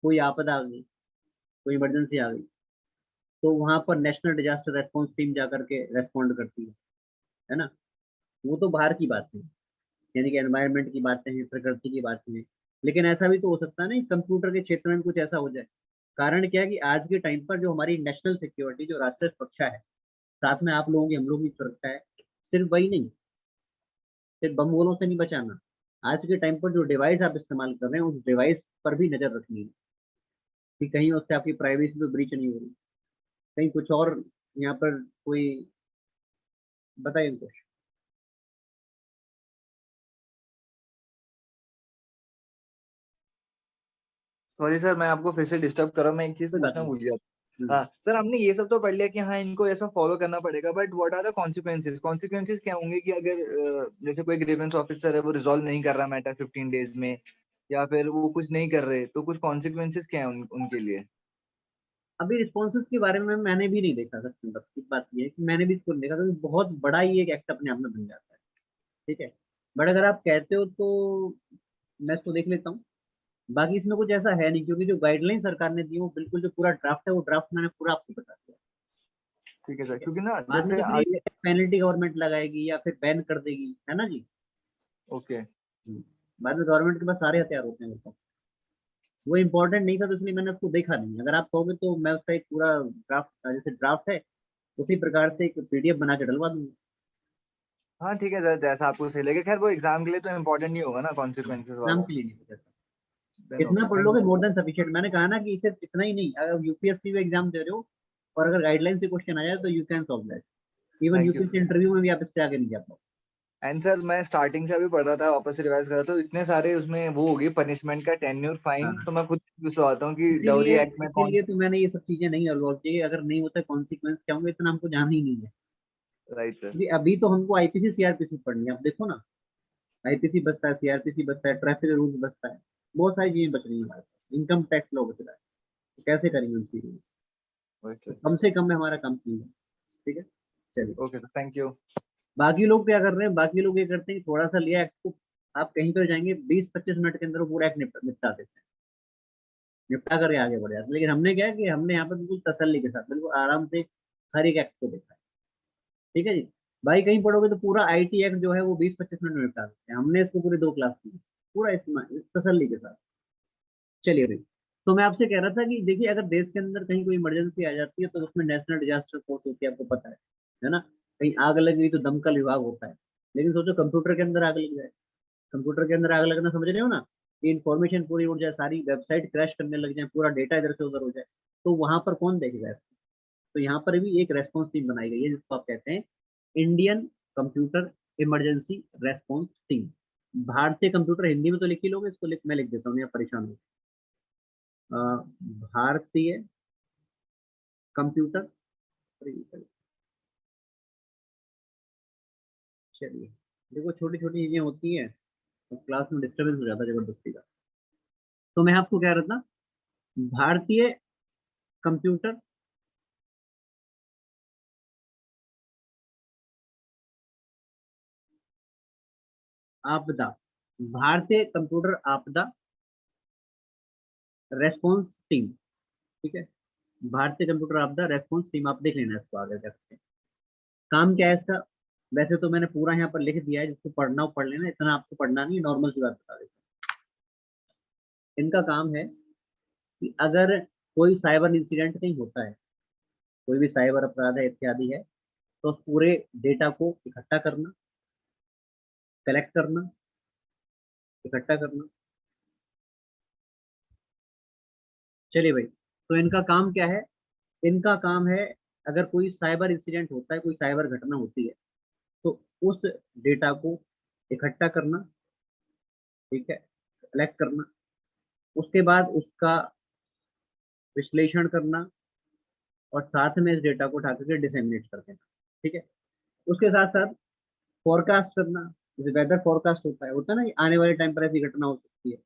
Speaker 1: कोई आपदा आ गई, कोई इमरजेंसी आ गई, तो वहां पर नेशनल डिजास्टर रेस्पॉन्स टीम जाकर के रेस्पॉन्ड करती है ना। वो तो बाहर की बात है, यानी कि एनवायरनमेंट की बातें हैं, प्रकृति की बातें हैं। लेकिन ऐसा भी तो हो सकता है ना, कंप्यूटर के क्षेत्र में कुछ ऐसा हो जाए। कारण क्या है कि आज के टाइम पर जो हमारी नेशनल सिक्योरिटी, जो राष्ट्रीय सुरक्षा है, साथ में आप लोगों की, हम लोगों की सुरक्षा है, सिर्फ वही नहीं, सिर्फ बम गोलों से नहीं बचाना। आज के टाइम पर जो डिवाइस आप इस्तेमाल कर रहे हैं, उस डिवाइस पर भी नजर रखनी है कि कहीं उससे आपकी प्राइवेसी पे ब्रीच नहीं हो रही, कहीं कुछ और यहाँ पर कोई। बताइए कुछ।
Speaker 2: सॉरी सर, मैं आपको फिर से डिस्टर्ब कर रहा हूँ, मैं एक चीज
Speaker 1: कोई बात
Speaker 2: पूछना भूल गया।
Speaker 1: नहीं।
Speaker 2: हाँ सर, हमने ये सब तो पढ़ लिया कि हाँ इनको ऐसा फॉलो करना पड़ेगा, but what are the consequences? Consequences क्या होंगे कि अगर जैसे कोई ग्रीवेंस ऑफिसर है वो रिजॉल्व नहीं कर रहा मैटर 15 डेज में, या फिर वो कुछ नहीं कर रहे, तो कुछ कॉन्सिक्वेंसेज क्या है उनके लिए?
Speaker 1: अभी रिस्पॉन्सेज के बारे में मैंने भी नहीं देखा सर, बस एक बात ये है कि मैंने भी इसको नहीं देखा, तो बहुत बड़ा ही एक एक्ट अपने आप में बन जाता है। ठीक है, बट अगर आप कहते हो तो मैं इसको देख लेता हूँ। बाकी इसमें कुछ ऐसा है नहीं, क्योंकि जो गाइडलाइन सरकार ने दी है, वो बिल्कुल जो पूरा ड्राफ्ट है, वो ड्राफ्ट मैंने पूरा आपको बता दिया।
Speaker 2: ठीक है सर,
Speaker 1: ठीक है?
Speaker 2: क्योंकि ना
Speaker 1: बाद में
Speaker 2: जैसे
Speaker 1: तो फिर
Speaker 2: आगे।
Speaker 1: ये पेनल्टी गवर्नमेंट लगाएगी या फिर बैन कर देगी, है ना जी।
Speaker 2: ओके।
Speaker 1: बाद में गवर्नमेंट के पास सारे हथियार होते हैं उसको। वो इम्पोर्टेंट नहीं था, तो इसलिए मैंने उसको देखा नहीं। अगर आप कहोगे तो मैं उसका एक पूरा ड्राफ्ट, जैसे ड्राफ्ट है उसी प्रकार से एक PDF बना के डलवा दूंगा।
Speaker 2: हाँ ठीक है सर, जैसा आपको सही लगे। खैर वो एग्जाम के लिए तो इम्पोर्टेंट नहीं होगा ना कॉन्सिक्वेंसेज
Speaker 1: नाम
Speaker 2: वाला।
Speaker 1: के लिए नहीं कुछ ऐसा। इतना पढ़ लोगे मोर देन सफिशिएंट। मैंने कहा ना कि इसे इतना ही नहीं, अगर यूपीएससी में एग्जाम दे रहे हो और अगर गाइडलाइन से क्वेश्चन आ जाए तो you can solve that. Even UPSC interview में भी आप इससे आगे नहीं जा पाओ।
Speaker 2: एंड सर मैं स्टार्टिंग से अभी पढ़ रहा था, वापस से रिवाइज कर रहा था, तो इतने सारे उसमें वो होगी पनिशमेंट का, टेन्योर, फाइन, तो मैं खुद विश्वास हूँ कि डाउरी एक्ट में कौन।
Speaker 1: इसीलिए तो मैंने ये सब चीजें नहीं इन्वॉल्व की, अगर नहीं होता कॉन्सिक्वेंस क्या होंगे इतना हमको जाना ही नहीं है।
Speaker 2: Right sir.
Speaker 1: क्योंकि अभी तो हमको आईपीसी सीआरपीसी पढ़नी है, आप देखो ना, आईपीसी बचता है, सीआरपीसी बचता है, ट्रैफिक रूल्स बचता है, बहुत सारी चीजें बच रही है हमारे पास, इनकम टैक्स लॉ बच रहा है, तो कैसे करेंगे उन चीजों
Speaker 2: ओके
Speaker 1: तो कम से कम में हमारा काम कीजिए। ठीक है, चलिए।
Speaker 2: Okay sir, thank you.
Speaker 1: बाकी लोग क्या कर रहे हैं, बाकी लोग ये करते हैं थोड़ा सा लिया एक्ट को, आप कहीं पर जाएंगे 20-25 मिनट के अंदर वो पूरा एक्ट निपटा देते हैं, निपटा करके आगे बढ़ जाते हैं। लेकिन हमने क्या है कि हमने यहाँ पर बिल्कुल तसल्ली के साथ बिल्कुल आराम से हर एक एक्ट को देखा है। ठीक है जी। भाई कहीं पढ़ोगे तो पूरा आईटी एक्ट जो है वो 20-25 मिनट में निपटा देते हैं, हमने इसको पूरी 2 क्लास की पूरा तसल्ली के साथ। चलिए भाई, तो मैं आपसे कह रहा था कि देखिए अगर देश के अंदर कहीं कोई इमरजेंसी आ जाती है तो उसमें नेशनल डिजास्टर फोर्स होती है, आपको पता है ना। कहीं आग लग गई तो दमकल विभाग होता है। लेकिन सोचो कंप्यूटर के अंदर आग लग जाए, कंप्यूटर के अंदर आग लगना समझ रहे हो ना, कि इन्फॉर्मेशन पूरी उड़ जाए, सारी वेबसाइट क्रैश करने लग जाए, पूरा डेटा इधर से उधर हो जाए, तो वहां पर कौन देखेगा इसको। तो यहाँ पर भी एक रेस्पॉन्स टीम बनाई गई है जिसको आप कहते हैं Indian computer emergency response team. भारतीय कंप्यूटर, हिंदी में तो लिख ही लोगे, इसको मैं लिख देता हूँ, यहाँ परेशान हो। भारतीय कंप्यूटर, चलिए देखो छोटी छोटी चीजें होती हैं तो क्लास में डिस्टर्बेंस हो जाता है जबरदस्ती का। तो मैं आपको कह रहा था भारतीय कंप्यूटर आपदा, भारतीय कंप्यूटर आपदा रेस्पॉन्स टीम। ठीक है, भारतीय कंप्यूटर आपदा रेस्पॉन्स टीम, आप देख लेना इसको आगे करके। काम क्या है इसका, वैसे तो मैंने पूरा यहाँ पर लिख दिया है, जिसको पढ़ना हो पढ़ लेना, इतना आपको पढ़ना नहीं, नॉर्मल सी बात बता देता हूँ। इनका काम है कि अगर कोई साइबर इंसिडेंट कहीं होता है, कोई भी साइबर अपराध है इत्यादि है, तो उस पूरे डेटा को इकट्ठा करना, कलेक्ट करना, इकट्ठा करना। चलिए भाई, तो इनका काम क्या है, इनका काम है अगर कोई साइबर इंसिडेंट होता है, कोई साइबर घटना होती है, तो उस डेटा को इकट्ठा करना, ठीक है, कलेक्ट करना, उसके बाद उसका विश्लेषण करना, और साथ में इस डेटा को उठा करके डिसेमिनेट कर देना। ठीक है, उसके साथ साथ फोरकास्ट करना, जैसे वेदर फोरकास्ट होता है ना, कि आने वाले टाइम पर ऐसी घटना हो सकती है,